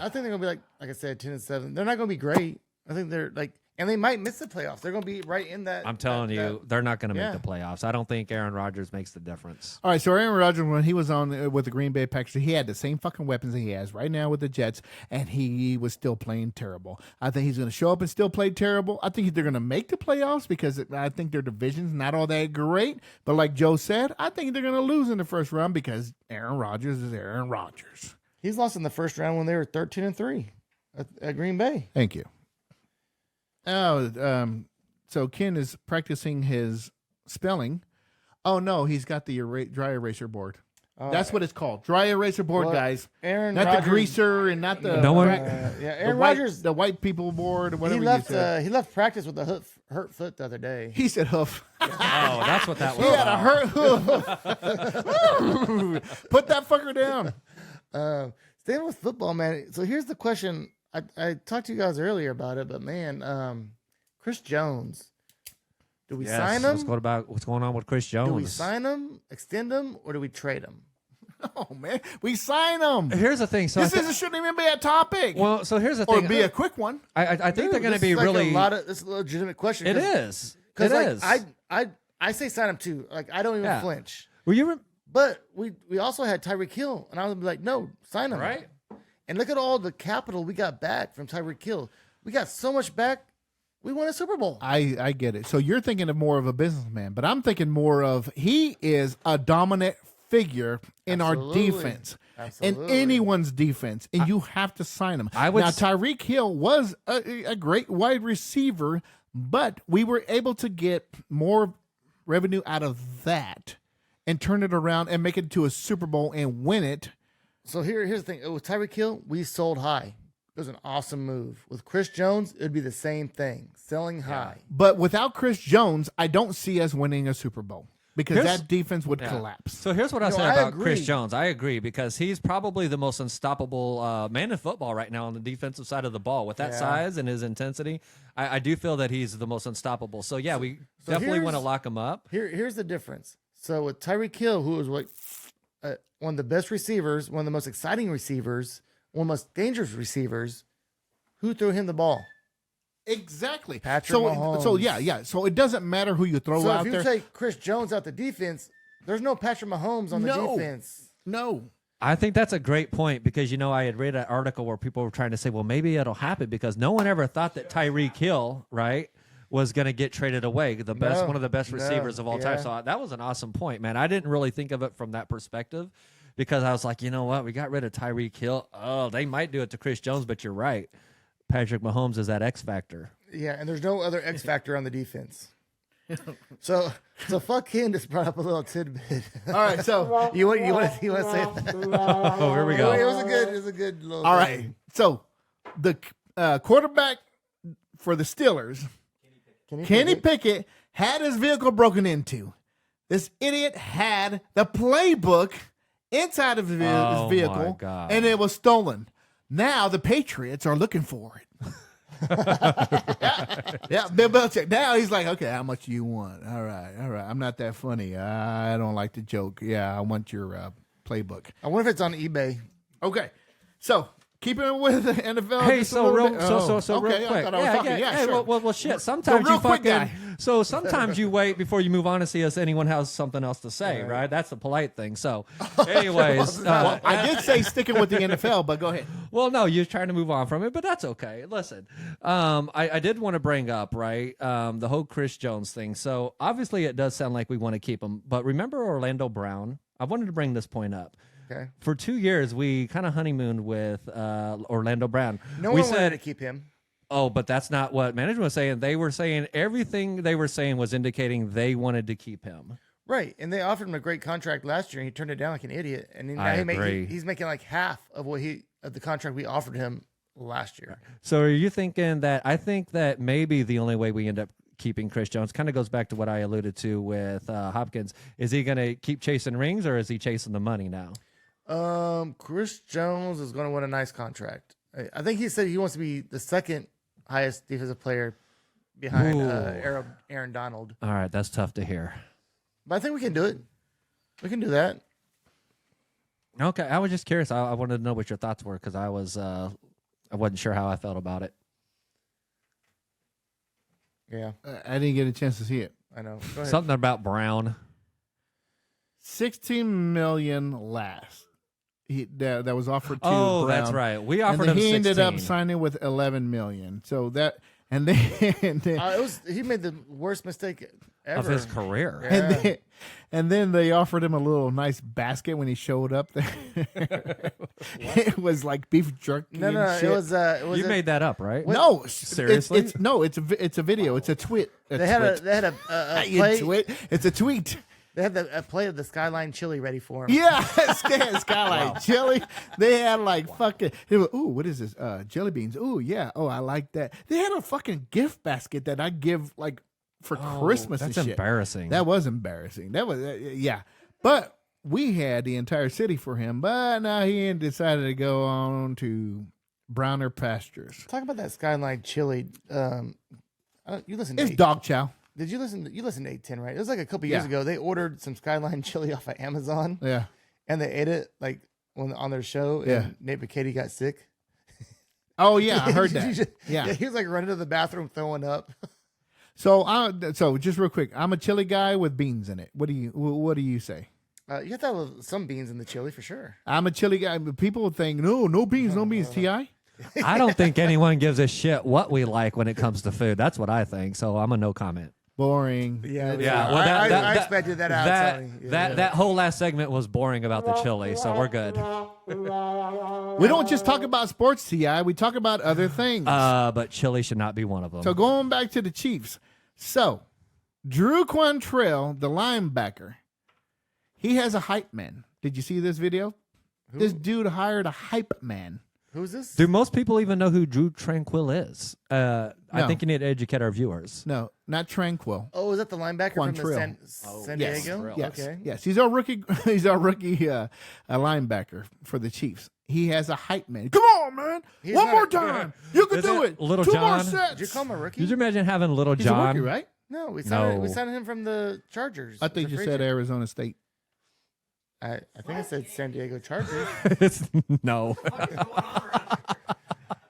think they're gonna be like I said, 10-7. They're not gonna be great. I think they're like, and they might miss the playoffs. They're gonna be right in that. I'm telling you, they're not going to yeah. make the playoffs. I don't think Aaron Rodgers makes the difference. All right, so Aaron Rodgers, when he was on with the Green Bay Packers, he had the same fucking weapons that he has right now with the Jets, and he was still playing terrible. I think he's going to show up and still play terrible. I think they're going to make the playoffs because I think their division's not all that great. But like Joe said, I think they're going to lose in the first round because Aaron Rodgers is Aaron Rodgers. He's lost in the first round when they were 13-3 at Green Bay. Thank you. Oh, so Ken is practicing his spelling. Oh no, he's got the dry eraser board. That's what it's called, dry eraser board, Well, guys. Aaron Not Rodgers, the greaser and not the No one- Aaron white, Rodgers. the white people board. Or whatever He you left. said. He left practice with a hurt foot the other day. He said hoof. Oh, that's what that was. He had a hurt hoof. Put that fucker down. Staying with football, man. So here's the question. I talked to you guys earlier about it, but man, Chris Jones. Do we sign him? What's going on with Chris Jones? Do we sign him, extend him, or do we trade him? Oh man, we sign him. Here's the thing. So Shouldn't even be a topic. well, so here's the or thing. be a quick one. I think they're going to This be is like really. This is a legitimate question. It is. Because It like, is. I say sign him too. Like I don't even Yeah. flinch. Were you But we also had Tyreek Hill, and I was like, no, sign him. right? And look at all the capital we got back from Tyreek Hill. We got so much back. We won a Super Bowl. I get it. So you're thinking of more of a businessman, but I'm thinking more of he is a dominant figure in Absolutely. our defense, in Absolutely. anyone's defense, and you have to sign him. I would now s- Tyreek Hill was a great wide receiver, but we were able to get more revenue out of that and turn it around and make it to a Super Bowl and win it. So here's the thing. With Tyreek Hill, we sold high. it was an awesome move. With Chris Jones, it'd be the same thing, selling high. But without Chris Jones, I don't see us winning a Super Bowl because Here's- that defense would collapse. So here's what I No, say I about Chris agree. Jones. I agree because he's probably the most unstoppable man in football right now on the defensive side of the ball. With that Yeah. size and his intensity, I do feel that he's the most unstoppable. So yeah, we definitely want to here's- lock him up. Here's the difference. So with Tyreek Hill, who was one of the best receivers, one of the most exciting receivers, one of the most dangerous receivers, who threw him the ball? Exactly. Patrick Mahomes. So yeah. So it doesn't matter who you throw So out if you there. take Chris Jones out the defense, there's no Patrick Mahomes on the No. defense. No. I think that's a great point because, I had read an article where people were trying to say, well, maybe it'll happen because no one ever thought that Tyreek Hill, right, was going to get traded away. One of the best receivers of all time. yeah. So that was an awesome point, man. I didn't really think of it from that perspective because I was like, you know what? We got rid of Tyreek Hill. Oh, they might do it to Chris Jones, but you're right. Patrick Mahomes is that X factor. Yeah, and there's no other X factor on the defense. So fuck him. Just brought up a little tidbit. All right. So you want to say that? Oh, here we go. It was a good little. all thing. right. So the quarterback for the Steelers, Kenny Pickett, had his vehicle broken into. This idiot had the playbook inside of his Oh, my vehicle, God. and it was stolen. Now the Patriots are looking for it. yeah, Bill Belichick. Now he's like, okay, how much do you want? All right. I'm not that funny. I don't like to joke. Yeah, I want your playbook. I wonder if it's on eBay. Okay, so keeping it with the NFL. Hey, just a so little real, bit. so okay, real quick. I thought I was talking. Yeah, hey, sure. well, shit. Sometimes real you quick fucking. guy. So sometimes you wait before you move on to see if anyone has something else to say, right? That's the polite thing. So, anyways, Well, I did say sticking with the NFL, but go ahead. well, no, you're trying to move on from it, but that's okay. Listen, I did want to bring up, right, the whole Chris Jones thing. So obviously, it does sound like we want to keep him, but remember Orlando Brown? I wanted to bring this point up. Okay. For 2 years, we kind of honeymooned with Orlando Brown. No we one wanted said, to keep him. oh, but that's not what management was saying. They were saying everything they were saying was indicating they wanted to keep him. Right, and they offered him a great contract last year, and he turned it down like an idiot. And then I now agree. he's making like half of of the contract we offered him last year. So are you thinking that? I think that maybe the only way we end up keeping Chris Jones kind of goes back to what I alluded to with Hopkins. Is he going to keep chasing rings or is he chasing the money now? Chris Jones is going to win a nice contract. I think he said he wants to be the second highest defensive player behind Ooh. Aaron Donald. All right, that's tough to hear. But I think we can do it. We can do that. Okay, I was just curious. I wanted to know what your thoughts were because I wasn't sure how I felt about it. Yeah, I didn't get a chance to see it. I know. Go ahead. Something about Brown. 16 million last. That was offered to Oh, Brown. that's right. We And offered then him he 16. ended up signing with 11 million. So that and then He made the worst mistake ever of his career. Yeah. and then they offered him a little nice basket when he showed up there. It was like beef jerky. No, and it shit. was. You made that up, right? no, Seriously? It's a video. It's a tweet. They had a play. tweet. It's a tweet. They had a play of the Skyline Chili ready for him. Yeah, Skyline Chili. They had like fucking. Ooh, what is this? Jelly beans. Ooh, yeah. Oh, I like that. They had a fucking gift basket that I give like for Christmas. That's and shit. embarrassing. That was embarrassing. That was yeah. But we had the entire city for him. But now he decided to go on to browner pastures. Talk about that Skyline Chili. You listen to It's dog chow. Did you listen? You listened to 810, right? It was like a couple years Yeah. ago. They ordered some Skyline Chili off of Amazon, Yeah. and they ate it like on their show. Yeah. And Nate McKady got sick. Oh yeah, I heard that. Yeah. he was like running to the bathroom throwing up. So just real quick, I'm a chili guy with beans in it. What do you say? You have to have some beans in the chili for sure. I'm a chili guy. But people think no beans, no beans. Ti. I don't think anyone gives a shit what we like when it comes to food. That's what I think. So I'm a no comment. Boring. Yeah, Yeah, well, I expected that out. Sonny. Yeah. That whole last segment was boring about the chili, so we're good. We don't just talk about sports, Ti. We talk about other things. But chili should not be one of them. So going back to the Chiefs. So Drew Quantrill, the linebacker, he has a hype man. Did you see this video? This dude hired a hype man. Who's this? Do most people even know who Drew Tranquil is? I No. think you need to educate our viewers. No, not Tranquil. Oh, is that the linebacker from the Quantrill. San Yes. Diego? Yes. Okay. Yes. He's our rookie. He's our rookie linebacker for the Chiefs. He has a hype man. Come on, man! He's One not more a- time. You can Is do it it. Little 2 more John? sets. Did you call him a rookie? Could you imagine having Little He's a John? rookie, right? No, we No. signed him from the Chargers. I think as a you free said agent. Arizona State. I think I said San Diego Chargers. No.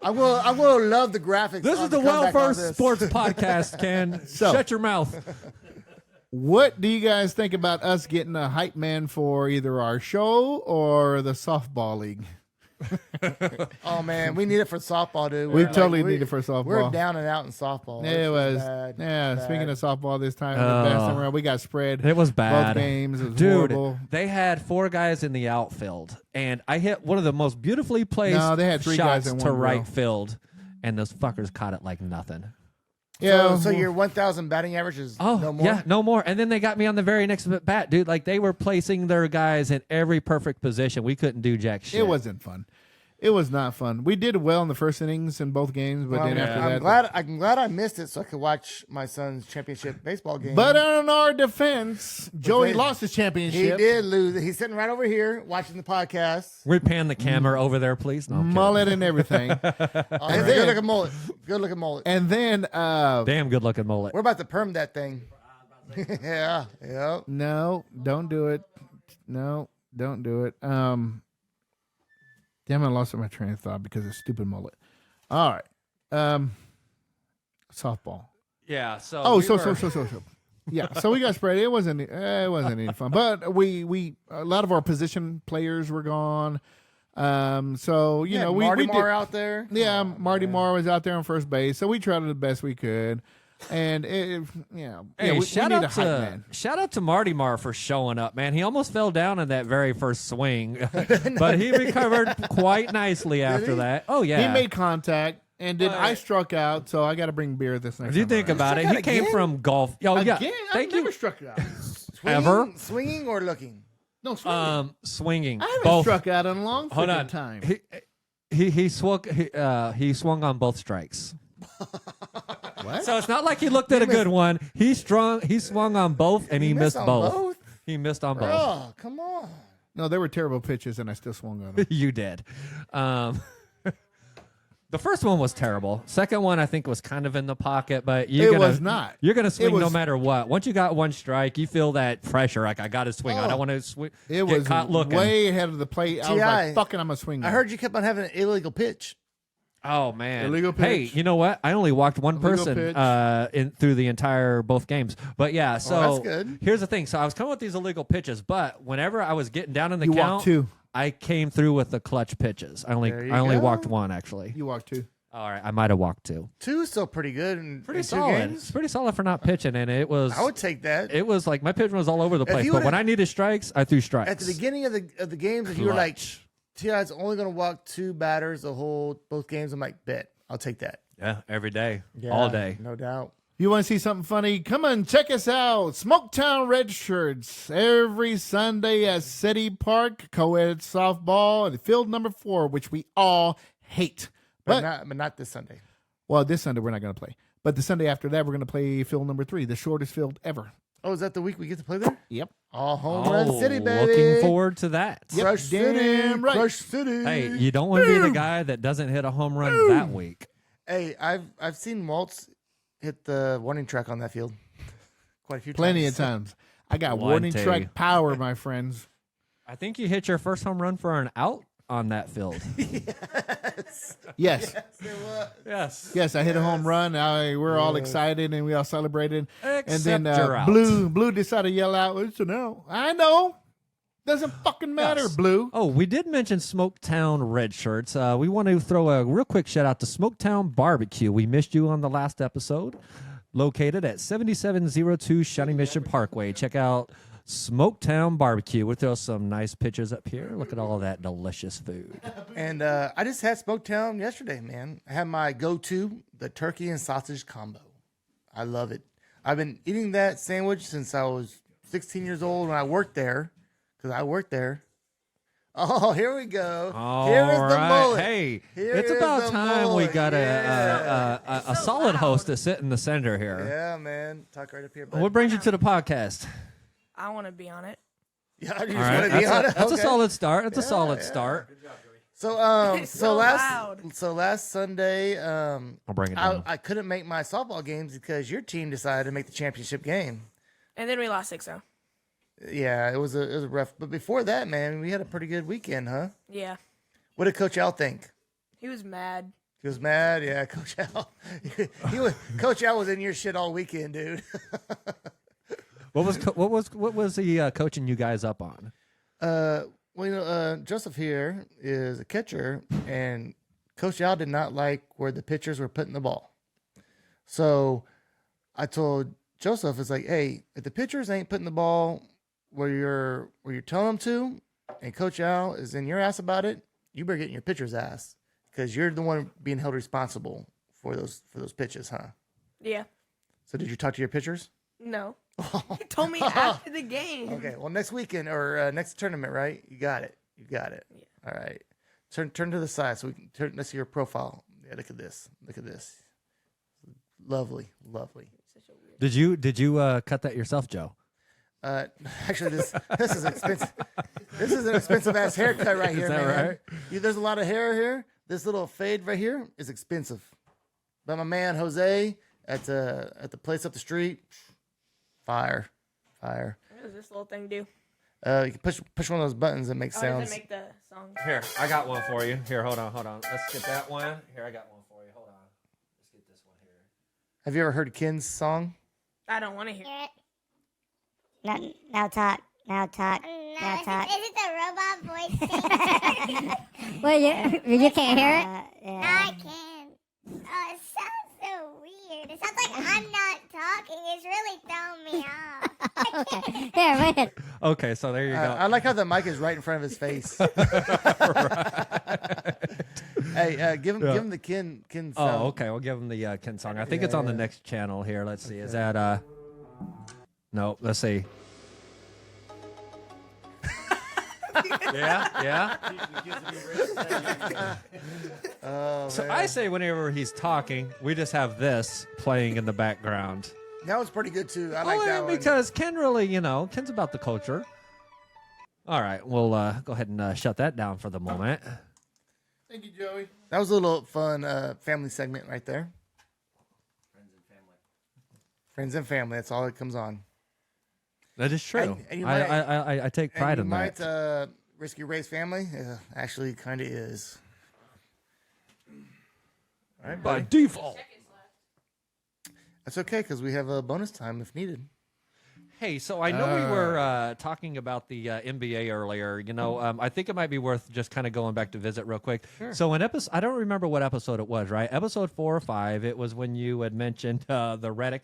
I will love the graphics. This on is the comeback Well on First this. Sports Podcast, Ken. So- Shut your mouth. What do you guys think about us getting a hype man for either our show or the softball league? Oh man, we need it for softball, dude. We We're totally need it for softball. We're down and out in softball. It It's was, bad, yeah. bad. Speaking of softball, this time the best time around, we got spread. It was bad. Both games, it was Dude, horrible. they had 4 guys in the outfield, and I hit one of the most beautifully placed No, they had 3 shots guys in to one right row. field, and those fuckers caught it like nothing. Yeah, So your 1,000 batting average is Oh, no more. yeah, no more. And then they got me on the very next bat, dude. Like, they were placing their guys in every perfect position. We couldn't do jack shit. it wasn't fun. It was not fun. We did well in the first innings in both games, but Well, then after that, I'm glad I missed it so I could watch my son's championship baseball game. But in our defense, Joey they- lost his he championship. did lose. He's sitting right over here watching the podcast. We pan the camera over there, please. No, I'm kidding. Mullet and everything. Oh, And good then- looking mullet. Good looking mullet. and then, Damn good looking mullet. We're about to perm that thing. Yeah. no, don't do it. No, don't do it. Damn, I lost my train of thought because of stupid mullet. All right. Softball. Yeah. So. Oh, we so. were- Yeah, so we got spread. It wasn't any fun, but we a lot of our position players were gone. So you know we Marty did, Marr out there. Yeah, Marty Marr was out there on first base, so we tried the best we could, and Hey, we shout need a out hype to man. shout out to Marty Marr for showing up, man. He almost fell down in that very first swing, but he recovered quite nicely after that. Oh yeah, He made contact, and then I struck out, so I got to bring beer this next. If you time think around. about it, Struck he out came again? from golf. Oh yeah, Again, thank I've you. never struck out. Ever? Swinging or looking? No, swinging. Swinging. I haven't Both. struck out in a long Hold freaking on. time. He swung on both strikes. What? So it's not like he looked at a good one. He swung on both, and he missed on both. He missed on both. Oh, come on. No, they were terrible pitches, and I still swung on them. You did. The first one was terrible. Second one, I think, was kind of in the pocket, but It was not. You're gonna swing no was- matter what. Once you got one strike, you feel that pressure. Like I got to swing. I don't want to swing. It get was caught looking. way ahead of the plate. I was T.I., like, "Fucking, I'm gonna swing." I now." heard you kept on having an illegal pitch. Oh man! Illegal Hey, pitch. you know what? I only walked one Illegal person pitch. through the entire both games. But yeah, so that's good. here's the thing. So I was coming with these illegal pitches, but whenever I was getting down in the You count, walked 2. I came through with the clutch pitches. I only There you only go. walked one actually. You walked 2. All right, I might have walked 2. 2 is still pretty good. Pretty in 2 solid. games. It's pretty solid for not pitching, and it was. I would take that. It was like my pitch was all over the place, you but would've- when I needed strikes, I threw strikes. At the beginning of the games, if you were like, Clutch. T.I.'s only going to walk 2 batters both games, I'm like, bet. I'll take that. Yeah, every day, all day. No doubt. You want to see something funny? Come on, check us out. Smoketown Red Shirts every Sunday at City Park, co-ed softball, and field number 4, which we all hate. But But not this Sunday. well, this Sunday we're not going to play. But the Sunday after that, we're going to play field number 3, the shortest field ever. Oh, is that the week we get to play there? Yep. Oh, home run city, baby. Looking forward to that. Yep. Crush Damn City. right. Crush City. Hey, you don't want to be the guy that doesn't hit a home run that week. Hey, I've seen Waltz hit the warning track on that field quite a few Plenty times. of times. I got One warning tee. track power, my friends. I think you hit your first home run for an out on that field. Yes. Yes. Yes, I hit a home run. We're all excited and we all celebrated. And then Except you're out. Blue decided to yell out, "It's a no." I know. Doesn't fucking matter, Yes. Blue. Oh, we did mention Smoketown Red Shirts. We want to throw a real quick shout out to Smoketown Barbecue. We missed you on the last episode. Located at 7702 Shawnee Mission Parkway. Check out Smoketown Barbecue. We'll throw some nice pictures up here. Look at all of that delicious food. And I just had Smoketown yesterday, man. I had my go-to, the turkey and sausage combo. I love it. I've been eating that sandwich since I was 16 years old when I worked there, because I worked there. Oh, here we go. All Here is the right. mullet. Hey, Here it's is about the time we mullet. got Yeah. a solid host to sit in the center here. Yeah, man. Talk right up here, bud. What brings you to the podcast? I want to be on it. Yeah, you All just right, want to be on it? that's a Okay. solid start. That's a solid start. So, So loud. last Sunday, I'll bring it down. I couldn't make my softball games because your team decided to make the championship game. And then we lost 6-0. Yeah, it was a rough. But before that, man, we had a pretty good weekend, huh? Yeah. What did Coach Al think? He was mad. He was mad. Yeah, Coach Al. Coach Al was in your shit all weekend, dude. What was he coaching you guys up on? Well, you know, Joseph here is a catcher, and Coach Al did not like where the pitchers were putting the ball. So I told Joseph, it's like, hey, if the pitchers ain't putting the ball where you're telling them to, and Coach Al is in your ass about it, you better get in your pitcher's ass because you're the one being held responsible for those pitches, huh? Yeah. So did you talk to your pitchers? No. He told me after the game. Okay, well, next weekend or next tournament, right? You got it. Yeah. All right. Turn to the side so we can turn. Let's see your profile. Yeah, look at this. Lovely. Did you cut that yourself, Joe? Actually, this is expensive. This is an expensive ass haircut right here, that man. right? There's a lot of hair here. This little fade right here is expensive. But my man Jose at the place up the street, fire. What does this little thing do? You can push one of those buttons that makes Oh, sounds. does it make the song? Here, I got one for you. Here, hold on. Let's get that one. Here, I got one for you. Hold on. Let's get this one here. Have you ever heard Ken's song? I don't want to hear it. Now talk. No, is it the robot voice thing? Well, you can't hear it? No, I can. Oh, it sounds so weird. It sounds like I'm not talking. It's really throwing me off. Okay. Here, wait. Okay, so there you go. I like how the mic is right in front of his face. Hey, give him the Ken song. Oh, okay. We'll give him the Ken song. I think it's on the next channel here. Let's see. Is that no, let's see. Yeah. Oh, So man. I say whenever he's talking, we just have this playing in the background. That was pretty good too. I like Oh, that one. because Ken really, Ken's about the culture. All right, we'll go ahead and shut that down for the moment. Thank you, Joey. That was a little fun family segment right there. Friends and family. That's all that comes on. That is true. And you I take pride in and you that. might risk your race family. Actually, kind of is. All right, By buddy. default. That's okay because we have a bonus time if needed. Hey, so I know we were talking about the NBA earlier. I think it might be worth just kind of going back to visit real quick. Sure. So in episode, I don't remember what episode it was, right? Episode 4 or 5. It was when you had mentioned the Reddit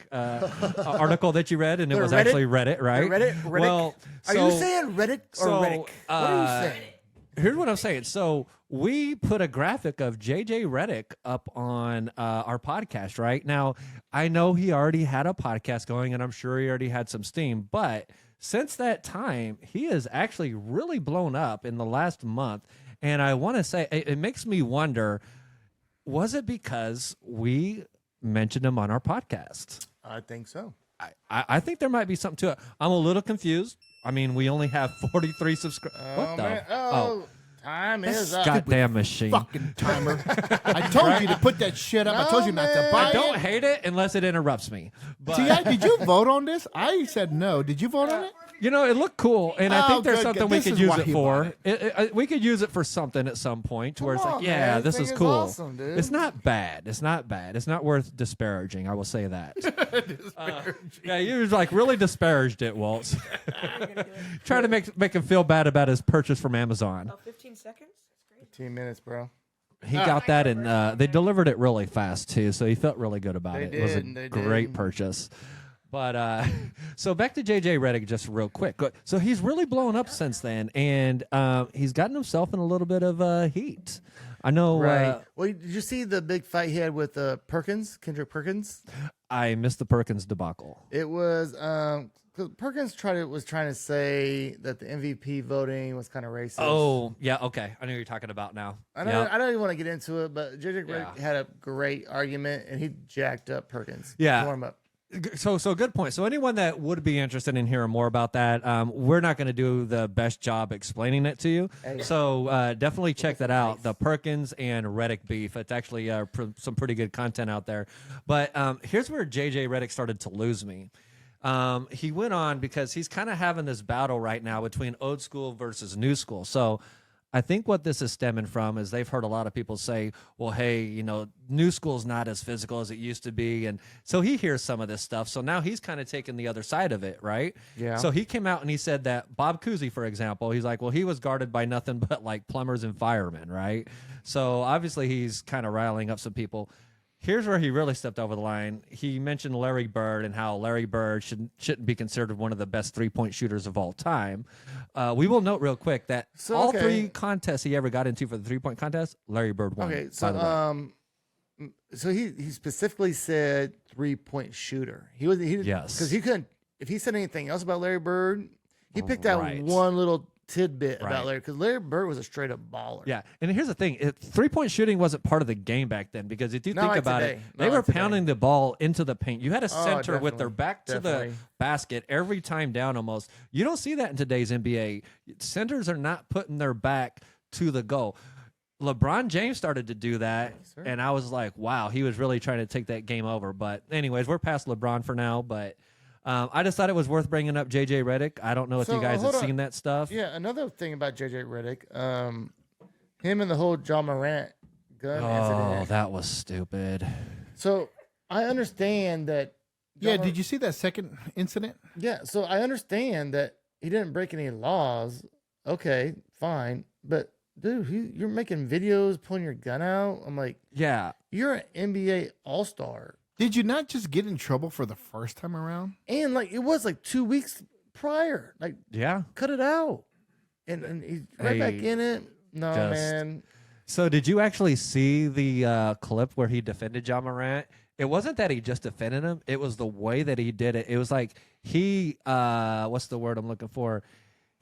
article that you read, and it The was Reddit? actually Reddit, right? Reddit? Well, Are you saying Reddit or so, Riddick? What are you saying? Here's what I'm saying. So we put a graphic of JJ Redick up on our podcast right now. I know he already had a podcast going, and I'm sure he already had some steam. But since that time, he has actually really blown up in the last month. And I want to say it makes me wonder: was it because we mentioned him on our podcast? I think so. I think there might be something to it. I'm a little confused. I mean, we only have 43 subscribers. What the? Man. Oh, time is up. Goddamn machine. Fucking timer. I told you to put that shit up. I told you not to man. buy I don't it. hate it unless it interrupts me. But T.I., did you vote on this? I said no. Did you vote on it? it looked cool, and I Oh, think there's good, something good. we This could is use why it he for. bought We could use it for something at some point, where it's Come like, on, yeah, man. this Thing is is cool. awesome, dude. It's not bad. It's not bad. It's not worth disparaging. I will say that. Yeah, you was like really disparaged it, Waltz. Trying to make him feel bad about his purchase from Amazon. Oh, 15 seconds? That's great. 15 minutes, bro. He got that, and they delivered it really fast too, so he felt really good about They it. It was a did, they great did. purchase. But so back to JJ Redick just real quick. So he's really blown up since then, and he's gotten himself in a little bit of heat. I know. Right. Well, did you see the big fight he had with Kendrick Perkins? I missed the Perkins debacle. It was Because Perkins was trying to say that the MVP voting was kind of racist. Oh, yeah, okay. I know what you're talking about now. I don't even want to get into it, but JJ Yeah. had a great argument, and he jacked up Perkins. Yeah. Tore him up. So good point. So anyone that would be interested in hearing more about that, we're not going to do the best job explaining it to you. Hey. So definitely check that out. The Perkins and Reddick beef. It's actually some pretty good content out there. But here's where JJ Reddick started to lose me. He went on because he's kind of having this battle right now between old school versus new school. So I think what this is stemming from is they've heard a lot of people say, well, hey, you know, new school's not as physical as it used to be. And so he hears some of this stuff. So now he's kind of taking the other side of it, right? Yeah. So he came out and he said that Bob Cousy, for example, he's like, well, he was guarded by nothing but like plumbers and firemen, right? So obviously he's kind of riling up some people. Here's where he really stepped over the line. He mentioned Larry Bird and how Larry Bird shouldn't be considered one of the best three-point shooters of all time. We will note real quick that all three contests he ever got into for the three-point contest, Larry Bird won. Okay, so so he specifically said 3-point shooter. Yes, because he couldn't. If he said anything else about Larry Bird, he picked out Right. one little tidbit Right. about Larry, because Larry Bird was a straight up baller. Yeah, and here's the thing: three-point shooting wasn't part of the game back then because if you Not think like about today. it, Not they were like today. pounding the ball into the paint. You had a center with their definitely. back to the Definitely. basket every time down almost. You don't see that in today's NBA. Centers are not putting their back to the goal. LeBron James started to do that, sir. and I was like, wow, he was really trying to take that game over. But anyways, we're past LeBron for now, but I just thought it was worth bringing up JJ Redick. I don't know if So, you guys have hold on. seen that stuff. Yeah, another thing about JJ Redick, him and the whole John Morant gun Oh, incident. that was stupid. So I understand that. Yeah, did you see that second incident? Yeah, so I understand that he didn't break any laws. Okay, fine, but dude, you're making videos pulling your gun out. I'm like, Yeah. you're an NBA All Star, Did you not just get in trouble for the first time around? and like it was like 2 weeks prior. Like, Yeah. cut it out, and he's right back Hey, in it. No, just- man. So did you actually see the clip where he defended John Morant? It wasn't that he just defended him. It was the way that he did it. It was like he, what's the word I'm looking for?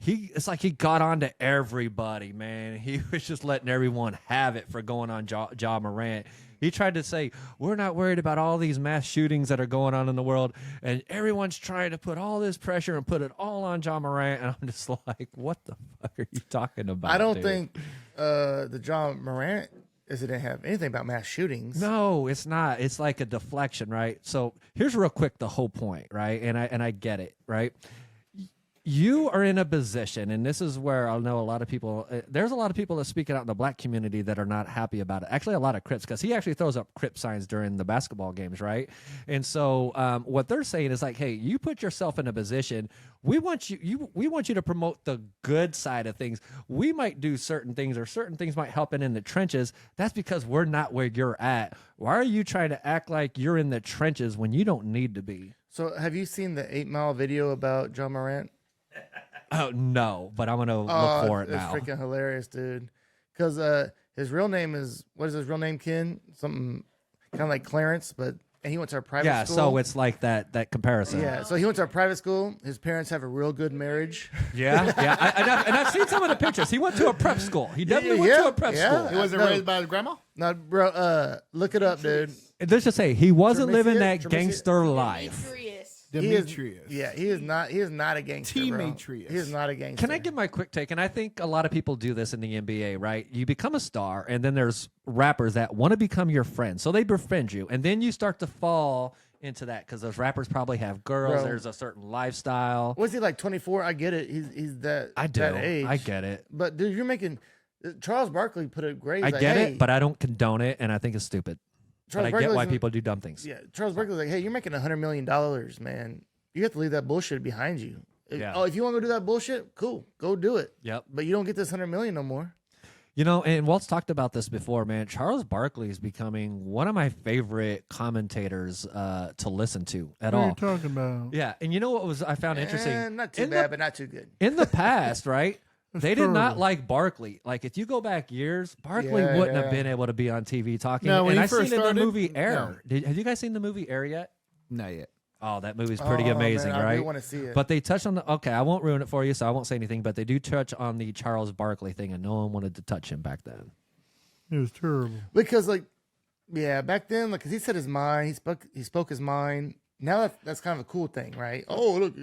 It's like he got on to everybody, man. He was just letting everyone have it for going on John Morant. He tried to say, we're not worried about all these mass shootings that are going on in the world, and everyone's trying to put all this pressure and put it all on John Morant. And I'm just like, what the fuck are you talking about? I don't dude? think the John Morant didn't have anything about mass shootings. No, it's not. It's like a deflection, right? So here's real quick the whole point, right? And I get it, right? You are in a position, and this is where I'll know a lot of people. There's a lot of people that speak out in the black community that are not happy about it. Actually, a lot of Crips, because he actually throws up Crip signs during the basketball games, right? And so what they're saying is like, hey, you put yourself in a position. We want we want you to promote the good side of things. We might do certain things, or certain things might help in the trenches. That's because we're not where you're at. Why are you trying to act like you're in the trenches when you don't need to be? So have you seen the 8 Mile video about John Morant? Oh no, but I'm gonna look for it it's now. freaking hilarious, dude. Because his real name is, what is his real name, Ken? Something kind of like Clarence, and he went to a private Yeah, school. so it's like that comparison. Yeah, so he went to a private school. His parents have a real good marriage. Yeah. And I've seen some of the pictures. He went to a prep school. He definitely went to a prep school. He wasn't No. raised by his grandma? No, bro, look it up, dude. And let's just say he wasn't living that Tremisius? gangster life. Demetrius. Demetrius. He is not a gangster, bro. Demetrius. He is not a gangster. Can I give my quick take? And I think a lot of people do this in the NBA, right? You become a star, and then there's rappers that want to become your friend. So they befriend you, and then you start to fall into that because those rappers probably have girls. Bro. There's a certain lifestyle. Was he like 24? I get it. He's that I do. that age. I get it. But dude, you're making Charles Barkley put it great. He's I like, get hey, it, but I don't condone it, and I think it's stupid. Charles But I get why Barkley's- people do dumb things. Yeah, Charles Barkley's like, hey, you're making $100 million, man. You have to leave that bullshit behind you. Yeah. Oh, if you want to go do that bullshit, cool, go do it. Yep. But you don't get this $100 million no more. You know, and Walt's talked about this before, man. Charles Barkley is becoming one of my favorite commentators to listen to at all. What are you talking about? Yeah, and you know what was I found interesting? Not too In bad, the- but not too good. In the past, right? They did not true. like Barkley. Like if you go back years, Barkley Yeah, wouldn't yeah. have been able to be on TV talking. No, when and he I seen first in the started, movie no. Air. Have you guys seen the movie Air yet? Not yet. Oh, that movie's pretty amazing, man, I right? really want to see it. But they touched on the. Okay, I won't ruin it for you, so I won't say anything. But they do touch on the Charles Barkley thing, and no one wanted to touch him back then. It was terrible. Because back then, like, 'cause he said his mind, he spoke his mind. Now that's kind of a cool thing, right? Oh, look,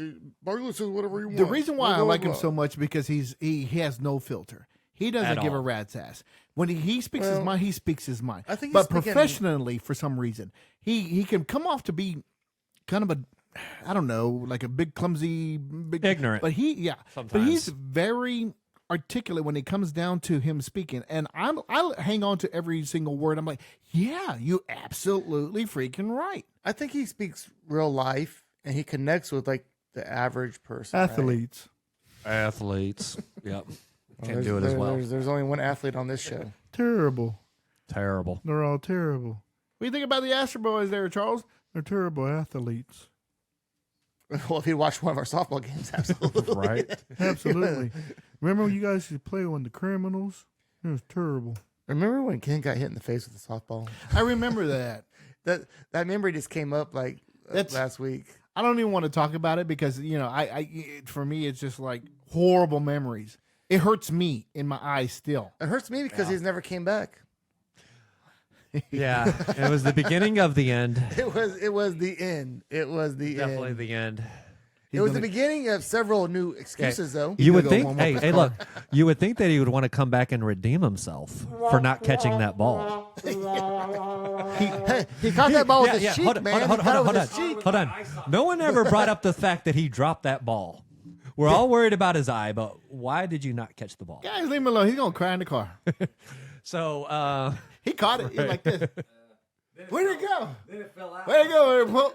Barkley says whatever you want. The reason why I Blah, blah, like him blah. so much because he has no filter. He doesn't At give a all. rat's ass. When he speaks his Well, mind, he speaks his mind. I think he's but speaking- professionally, for some reason, he can come off to be kind of a, I don't know, like a big clumsy, big Ignorant. But he's Sometimes. very articulate when it comes down to him speaking, and I hang on to every single word. I'm like, yeah, you absolutely freaking right. I think he speaks real life, and he connects with like the average person. right? Athletes. Yep. Well, Can't do it as well. There's only one athlete on this show. Terrible. Terrible. They're all terrible. What do you think about the Astra boys there, Charles? They're terrible athletes. Well, if you watch one of our softball games, absolutely. Right? Absolutely. Remember when you guys used to play on the Criminals? It was terrible. Remember when Ken got hit in the face with a softball? I remember that. That memory just came up like That's- last week. I don't even want to talk about it because, for me, it's just like horrible memories. It hurts me in my eyes still. It hurts me because he's never came back. Yeah. It was the beginning of the end. It was the end. It was the Definitely end. the end. It was the beginning of several new excuses, though. You would gonna go think, one more hey, look, you would think that he would want to come back and redeem himself for not catching that ball. He caught that ball with his cheek, Hold on, man. hold He caught it on, with his cheek. hold on. No one ever brought up the fact that he dropped that ball. We're all worried about his eye, but why did you not catch the ball? Guys, leave him alone. He's going to cry in the car. So, He caught it. He's like this. Where'd it go? Then it fell out. Where'd it go?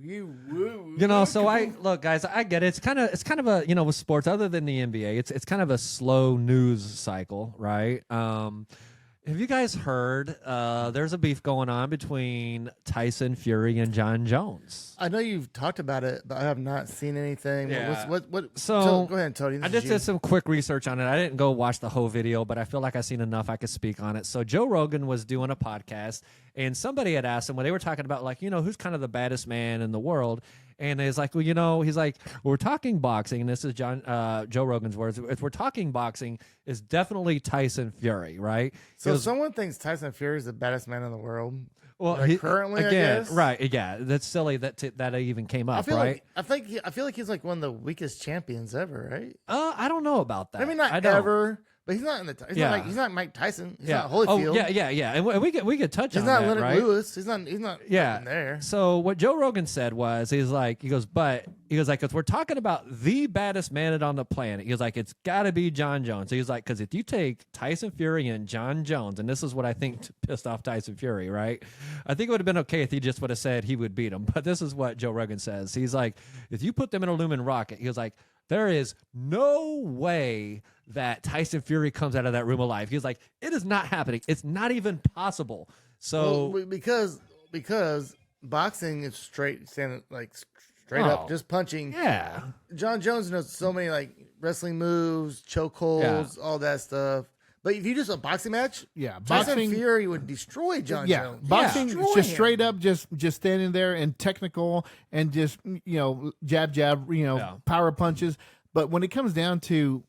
you know, so look, guys, I get it. It's kind of a, with sports other than the NBA, it's kind of a slow news cycle, right? Have you guys heard there's a beef going on between Tyson Fury and John Jones? I know you've talked about it, but I have not seen anything. Yeah. What? So, go ahead, Tony. I just did some quick research on it. I didn't go watch the whole video, but I feel like I've seen enough I could speak on it. So Joe Rogan was doing a podcast, and somebody had asked him when they were talking about, like, who's kind of the baddest man in the world. And he's like, well, he's like, we're talking boxing, and this is Joe Rogan's words. If we're talking boxing, it's definitely Tyson Fury, right? So someone thinks Tyson Fury is the baddest man in the world. Well, Like, currently, I guess? right? Yeah, that's silly that even came up, right? I feel like he's like one of the weakest champions ever, right? I don't know about that. I mean, not I don't. ever, but he's not in the. Yeah. He's not Mike Tyson. He's Yeah. not Holyfield. Oh, yeah, and we could touch He's on not that, Leonard right? Lewis. He's not. Yeah. in there. So what Joe Rogan said was, he goes, if we're talking about the baddest man on the planet, he was like, it's got to be John Jones. He was like, because if you take Tyson Fury and John Jones, and this is what I think pissed off Tyson Fury, right? I think it would have been okay if he just would have said he would beat him, but this is what Joe Rogan says. He's like, if you put them in a lumen rocket, he was like, there is no way that Tyson Fury comes out of that room alive. He was like, it is not happening. It's not even possible. So Well, because boxing is straight up, just punching. yeah. John Jones knows so many like wrestling moves, chokeholds, all that stuff. But if you just a boxing match, Yeah, Tyson boxing. Fury would destroy John Yeah, Jones. boxing Destroy is just him. straight up, just standing there and technical and just jab, Yeah. power punches. But when it comes down to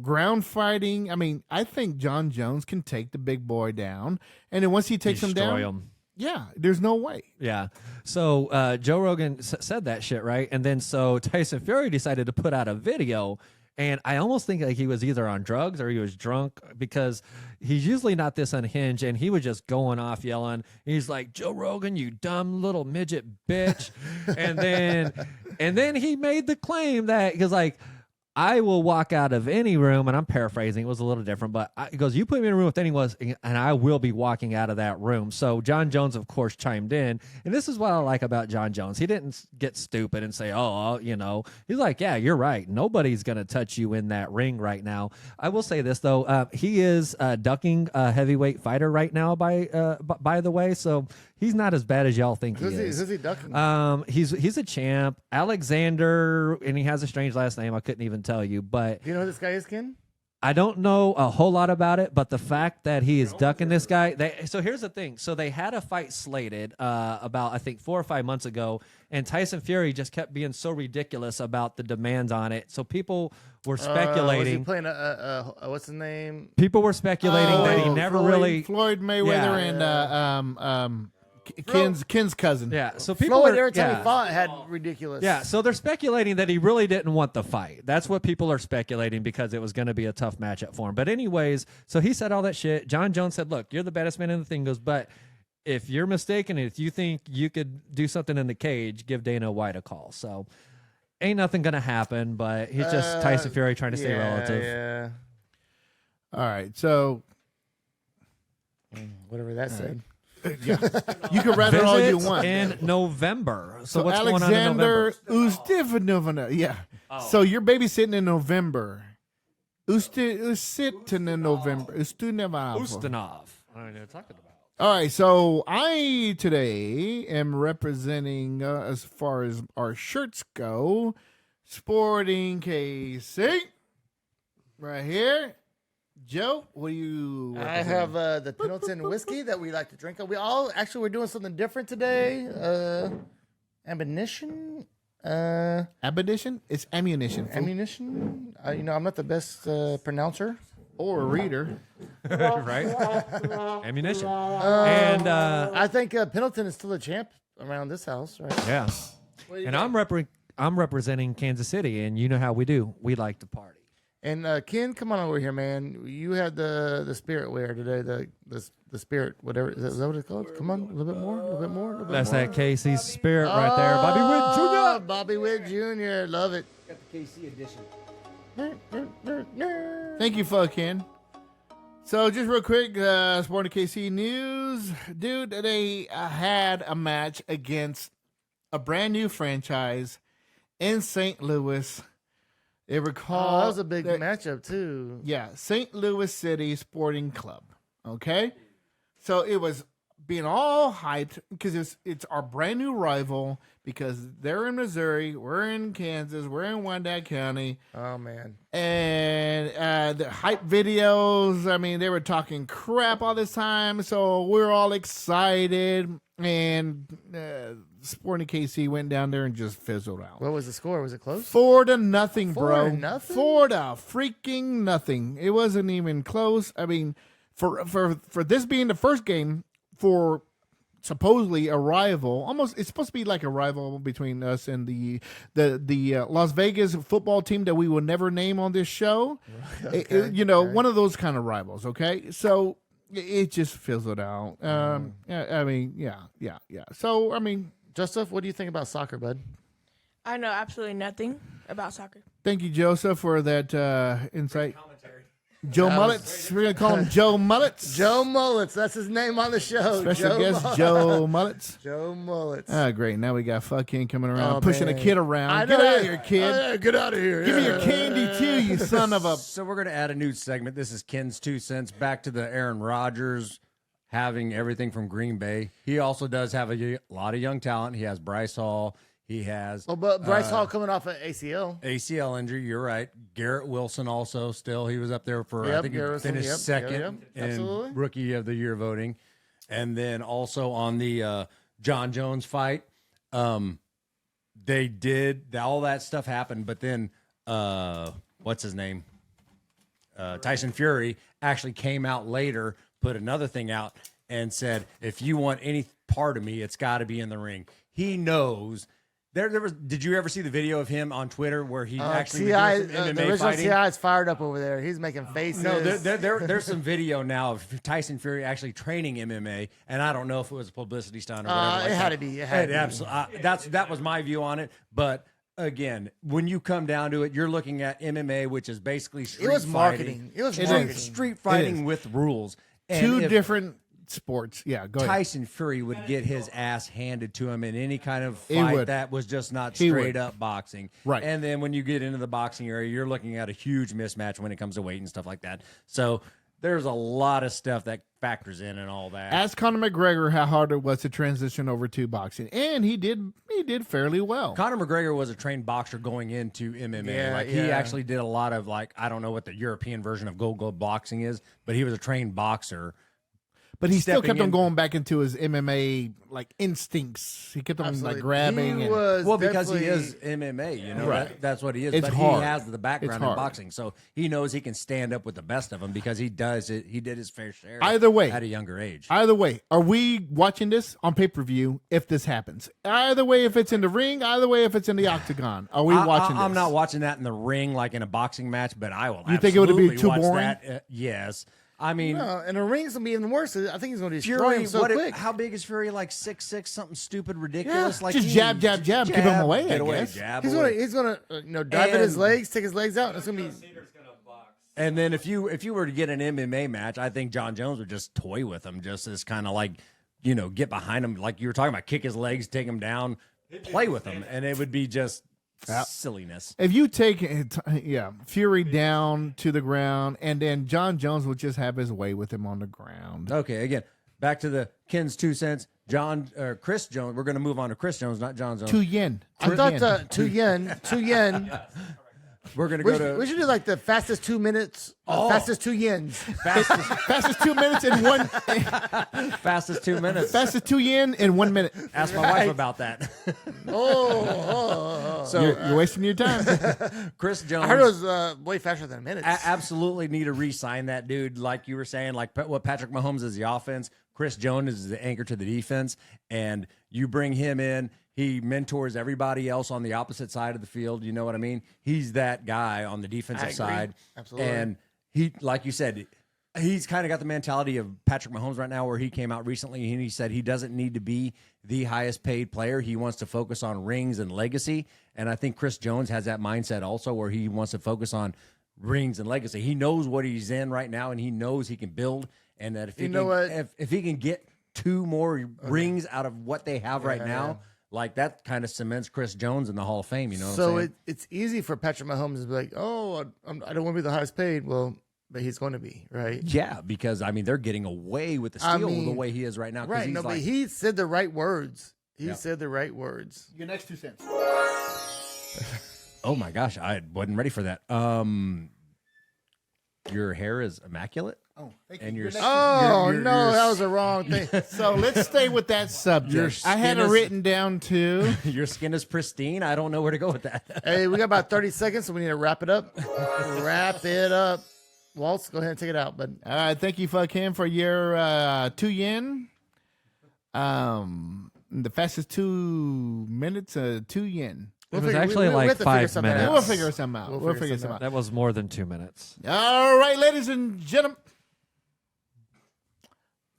ground fighting, I mean, I think John Jones can take the big boy down, and then once he takes him down, Destroy him. yeah, there's no way. Yeah. So Joe Rogan said that shit, right? And then so Tyson Fury decided to put out a video, and I almost think like he was either on drugs or he was drunk, because he's usually not this unhinged, and he was just going off yelling. He's like, Joe Rogan, you dumb little midget bitch. and then he made the claim that he was like, I will walk out of any room, and I'm paraphrasing, it was a little different, but he goes, you put me in a room with anyone, and I will be walking out of that room. So John Jones, of course, chimed in, and this is what I like about John Jones. He didn't get stupid and say, he's like, yeah, you're right. Nobody's going to touch you in that ring right now. I will say this, though. He is ducking a heavyweight fighter right now, by the way, so he's not as bad as y'all think he is. Who's he ducking? He's a champ, Alexander, and he has a strange last name. I couldn't even tell you, but Do you know who this guy is, Ken? I don't know a whole lot about it, but the fact that he is ducking this guy. So here's the thing. So they had a fight slated about, I think, 4 or 5 months ago, and Tyson Fury just kept being so ridiculous about the demands on it. So people were speculating. Was he playing what's his name? People were speculating that he never Floyd Mayweather and Ken's cousin. Yeah, so people Floyd, were, every time he fought, had ridiculous. Yeah, so they're speculating that he really didn't want the fight. That's what people are speculating because it was going to be a tough matchup for him. But anyways, so he said all that shit. John Jones said, look, you're the baddest man in the thing. Goes, but if you're mistaken, if you think you could do something in the cage, give Dana White a call. So ain't nothing going to happen, but he's just Tyson Fury trying to stay relative. Yeah. All right, so Whatever that said. you can write it all you want. In November. So what's Alexander going on in November? Yeah. So you're babysitting in November. Usitten in November. Ustinov. I don't know what you're talking about. All right, so I today am representing, as far as our shirts go, Sporting KC. Right here. Joe, what do you I have the Pendleton whiskey that we like to drink. We're doing something different today. Ammunition. Ammunition? It's ammunition. Ammunition. I'm not the best pronouncer. Or a reader. Right? Ammunition. And I think Pendleton is still a champ around this house, right? yeah. And I'm representing Kansas City, and you know how we do. We like to party. And Ken, come on over here, man. You had the spirit wear today. The spirit, whatever. Is that what it's called? Come on, a little bit more. That's that KC spirit right there. Bobby Witt Jr. Bobby Witt Jr. Love it. Got the KC edition. Thank you, Ken. So just real quick, Sporting KC news. Dude, they had a match against a brand new franchise in St. Louis. They were called... that was a big matchup, too. Yeah, St. Louis City Sporting Club. Okay? So it was being all hyped because it's our brand new rival because they're in Missouri, we're in Kansas, we're in Wyandotte County. Oh, man. And the hype videos, I mean, they were talking crap all this time, so we're all excited. And Sporting KC went down there and just fizzled out. What was the score? Was it close? 4-0, bro. 4-0? 4-freaking-0. It wasn't even close. I mean, for this being the first game for supposedly a rival, almost it's supposed to be like a rival between us and the Las Vegas football team that we will never name on this show. Okay, one of those kind of rivals. Okay, so it just fizzled out. I mean, yeah. So I mean, Joseph, what do you think about soccer, bud? I know absolutely nothing about soccer. Thank you, Joseph, for that insight. Joe Mullets. We're going to call him Joe Mullets. Joe Mullets. That's his name on the show. Special guest, Joe Mullets. Joe Mullets. Ah, great. Now we got fucking coming around, Oh, pushing man. a kid around. Get out of here, kid. Get out of here. Give me your candy, too, you son of a... So we're going to add a new segment. This is Ken's 2 cents. Back to the Aaron Rodgers having everything from Green Bay. He also does have a lot of young talent. He has Bryce Hall. He has... Oh, but Bryce Hall coming off an ACL. ACL injury, you're right. Garrett Wilson also still. He was up there for, I think he finished second in Absolutely. Rookie of the Year voting. And then also on the John Jones fight, they did, all that stuff happened, but then, what's his name? Tyson Fury actually came out later, put another thing out, and said, if you want any part of me, it's got to be in the ring. He knows... There was. Did you ever see the video of him on Twitter where he actually was doing some MMA the original fighting? CI is fired up over there. He's making faces. No, there's some video now of Tyson Fury actually training MMA, and I don't know if it was a publicity stunt or whatever. It had to be. It had to be. Absolutely. That was my view on it. But again, when you come down to it, you're looking at MMA, which is basically street fighting. marketing. It was marketing. Street fighting with rules. And Two different sports. Yeah, go ahead. Tyson Fury would get his ass handed to him in any kind of He fight would. that was just not He straight would. up boxing. Right. And then when you get into the boxing area, you're looking at a huge mismatch when it comes to weight and stuff like that. So there's a lot of stuff that factors in and all that. Ask Conor McGregor how hard it was to transition over to boxing, and he did fairly well. Conor McGregor was a trained boxer going into MMA. He actually did a lot of I don't know what the European version of go boxing is, but he was a trained boxer. But he still kept on going back into his MMA instincts. He kept on grabbing. Because he is MMA, you know, Right. That's what he is. It's but hard. he has the background It's in hard. boxing, so he knows he can stand up with the best of them because he does it. He did his fair share. Either way, at a younger age. Either way, are we watching this on pay-per-view if this happens? Either way, if it's in the ring, either way, if it's in the octagon, are we watching this? I'm not watching that in the ring like in a boxing match, but I will. You think it would be too watch boring? That. Yes. I mean, No, and the ring's gonna be even worse. I think he's gonna destroy Fury. him so quick. How big is Fury? 6'6", something stupid, ridiculous. Just jab, keep him away, Get I away, guess. jab. He's away. gonna dive at his And- legs, take his legs out. And it's gonna be. And then if you were to get an MMA match, I think John Jones would just toy with him, just as kind of get behind him, like you were talking about, kick his legs, take him down, play with him, and it would be just silliness. If you take Fury down to the ground, and then John Jones will just have his way with him on the ground. Okay, again, back to the Ken's 2 cents. Chris Jones. We're going to move on to Chris Jones, not John Jones. 2 yen. I thought 2 yen. 2 yen. We're going to go to. We should do the fastest 2 minutes, fastest 2 yens. Fastest 2 minutes in one. Fastest 2 minutes. Fastest 2 yen in 1 minute. Ask my wife about that. So You're wasting your time. Chris Jones. I heard it was way faster than minutes. Absolutely need to re-sign that dude, like you were saying, like what Patrick Mahomes is the offense, Chris Jones is the anchor to the defense, and you bring him in, he mentors everybody else on the opposite side of the field, you know what I mean? He's that guy on the defensive side. Absolutely. And he, like you said, he's kind of got the mentality of Patrick Mahomes right now, where he came out recently and he said he doesn't need to be the highest paid player. He wants to focus on rings and legacy. And I think Chris Jones has that mindset also, where he wants to focus on rings and legacy. He knows what he's in right now, and he knows he can build. And that if he can get 2 more rings out of what they have right now, that kind of cements Chris Jones in the Hall of Fame. You know what I'm saying? It's easy for Patrick Mahomes to be like, I don't want to be the highest paid. Well, but he's going to be, right? Yeah, because, they're getting away with the steal the way he is right now. Right, he's but he said the right words. He said the right words. Your next 2 cents. Oh, my gosh. I wasn't ready for that. Your hair is immaculate? Oh, thank And you. your That was the wrong thing. So let's stay with that subject. I had it written down too. Your skin is pristine. I don't know where to go with that. Hey, we got about 30 seconds, so we need to wrap it up. Wrap it up. Waltz, go ahead and take it out, bud. All right, thank you, Kim, for your 2 yen. The fastest 2 minutes, 2 yen. It was actually we have to figure 5 something minutes. out. We'll figure something out. We'll We'll figure figure something something out. That was more than 2 minutes. All right, ladies and gentlemen.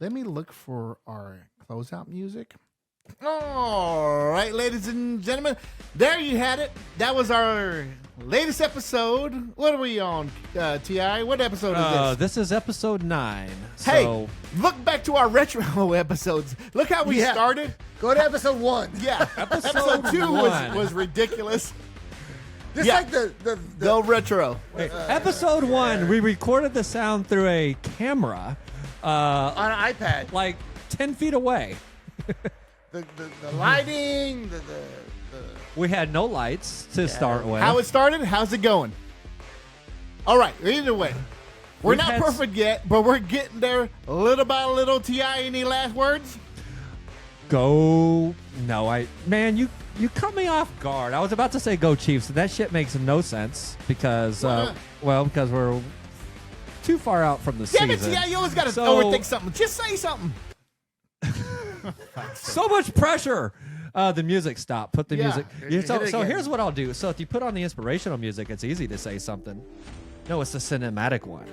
Let me look for our closeout music. All right, ladies and gentlemen. There you had it. That was our latest episode. What are we on, T.I.? What episode is this? This is episode 9. Hey, So look back to our retro episodes. Look how we started. Go to episode 1. Yeah, episode 2 was ridiculous. Just Yeah. like the Go retro. episode 1, we recorded the sound through a camera on an iPad. like 10 feet away. The lighting, the We had no lights to start with. How it started? How's it going? All right. Either way, we're We've not had perfect yet, but we're getting there little by little. Ti, any last words? Go. No, man, you cut me off guard. I was about to say go Chiefs, and that shit makes no sense because, Why not? because we're too far out from the Damn it, season. Ti, you always got to So- overthink something. Just say something. So much pressure. The music stopped. Put the Yeah. music. Hit So it again. here's what I'll do. So if you put on the inspirational music, it's easy to say something. No, it's the cinematic one.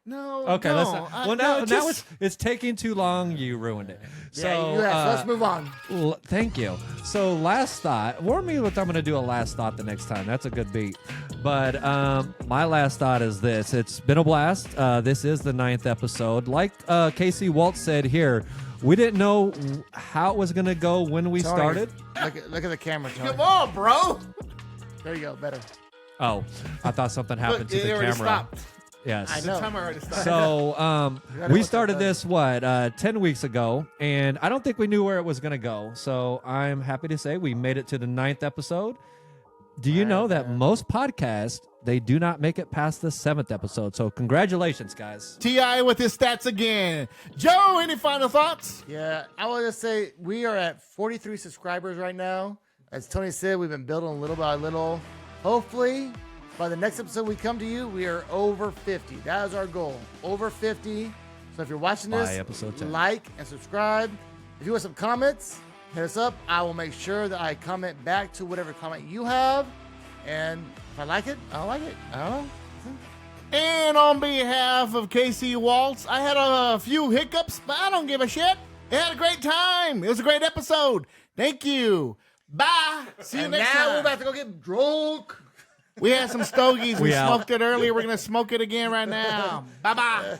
No. Okay, no, let's. Now it's taking too long. You ruined it. So you have. So let's move on. Thank you. So last thought. Warn me what I'm going to do a last thought the next time. That's a good beat. But my last thought is this. It's been a blast. This is the 9th episode. Like Casey Waltz said here, we didn't know how it was going to go when we Tony, started. Look at the camera, Tony. Come on, bro. There you go. Better. Oh, I thought something happened Look, to it the already camera. stopped. Yes. I The know. timer already started. So gotta we watch started that this 10 weeks ago, and I don't think we knew where it was going to go. So I'm happy to say we made it to the 9th episode. Do you know that most podcasts they do not make it past the 7th episode? So congratulations, guys. Ti with his stats again. Joe, any final thoughts? Yeah, I want to say we are at 43 subscribers right now. As Tony said, we've been building little by little. Hopefully, by the next episode we come to you, we are over 50. That is our goal, over 50. So if you're watching this, By episode 10. like and subscribe. If you want some comments, hit us up. I will make sure that I comment back to whatever comment you have. And if I like it, I don't like it. I don't know. And on behalf of Casey Waltz, I had a few hiccups, but I don't give a shit. I had a great time. It was a great episode. Thank you. Bye. See you And next now time. we're about to go get drunk. We had some stogies. We We out. smoked it earlier. We're going to smoke it again right now. Bye-bye.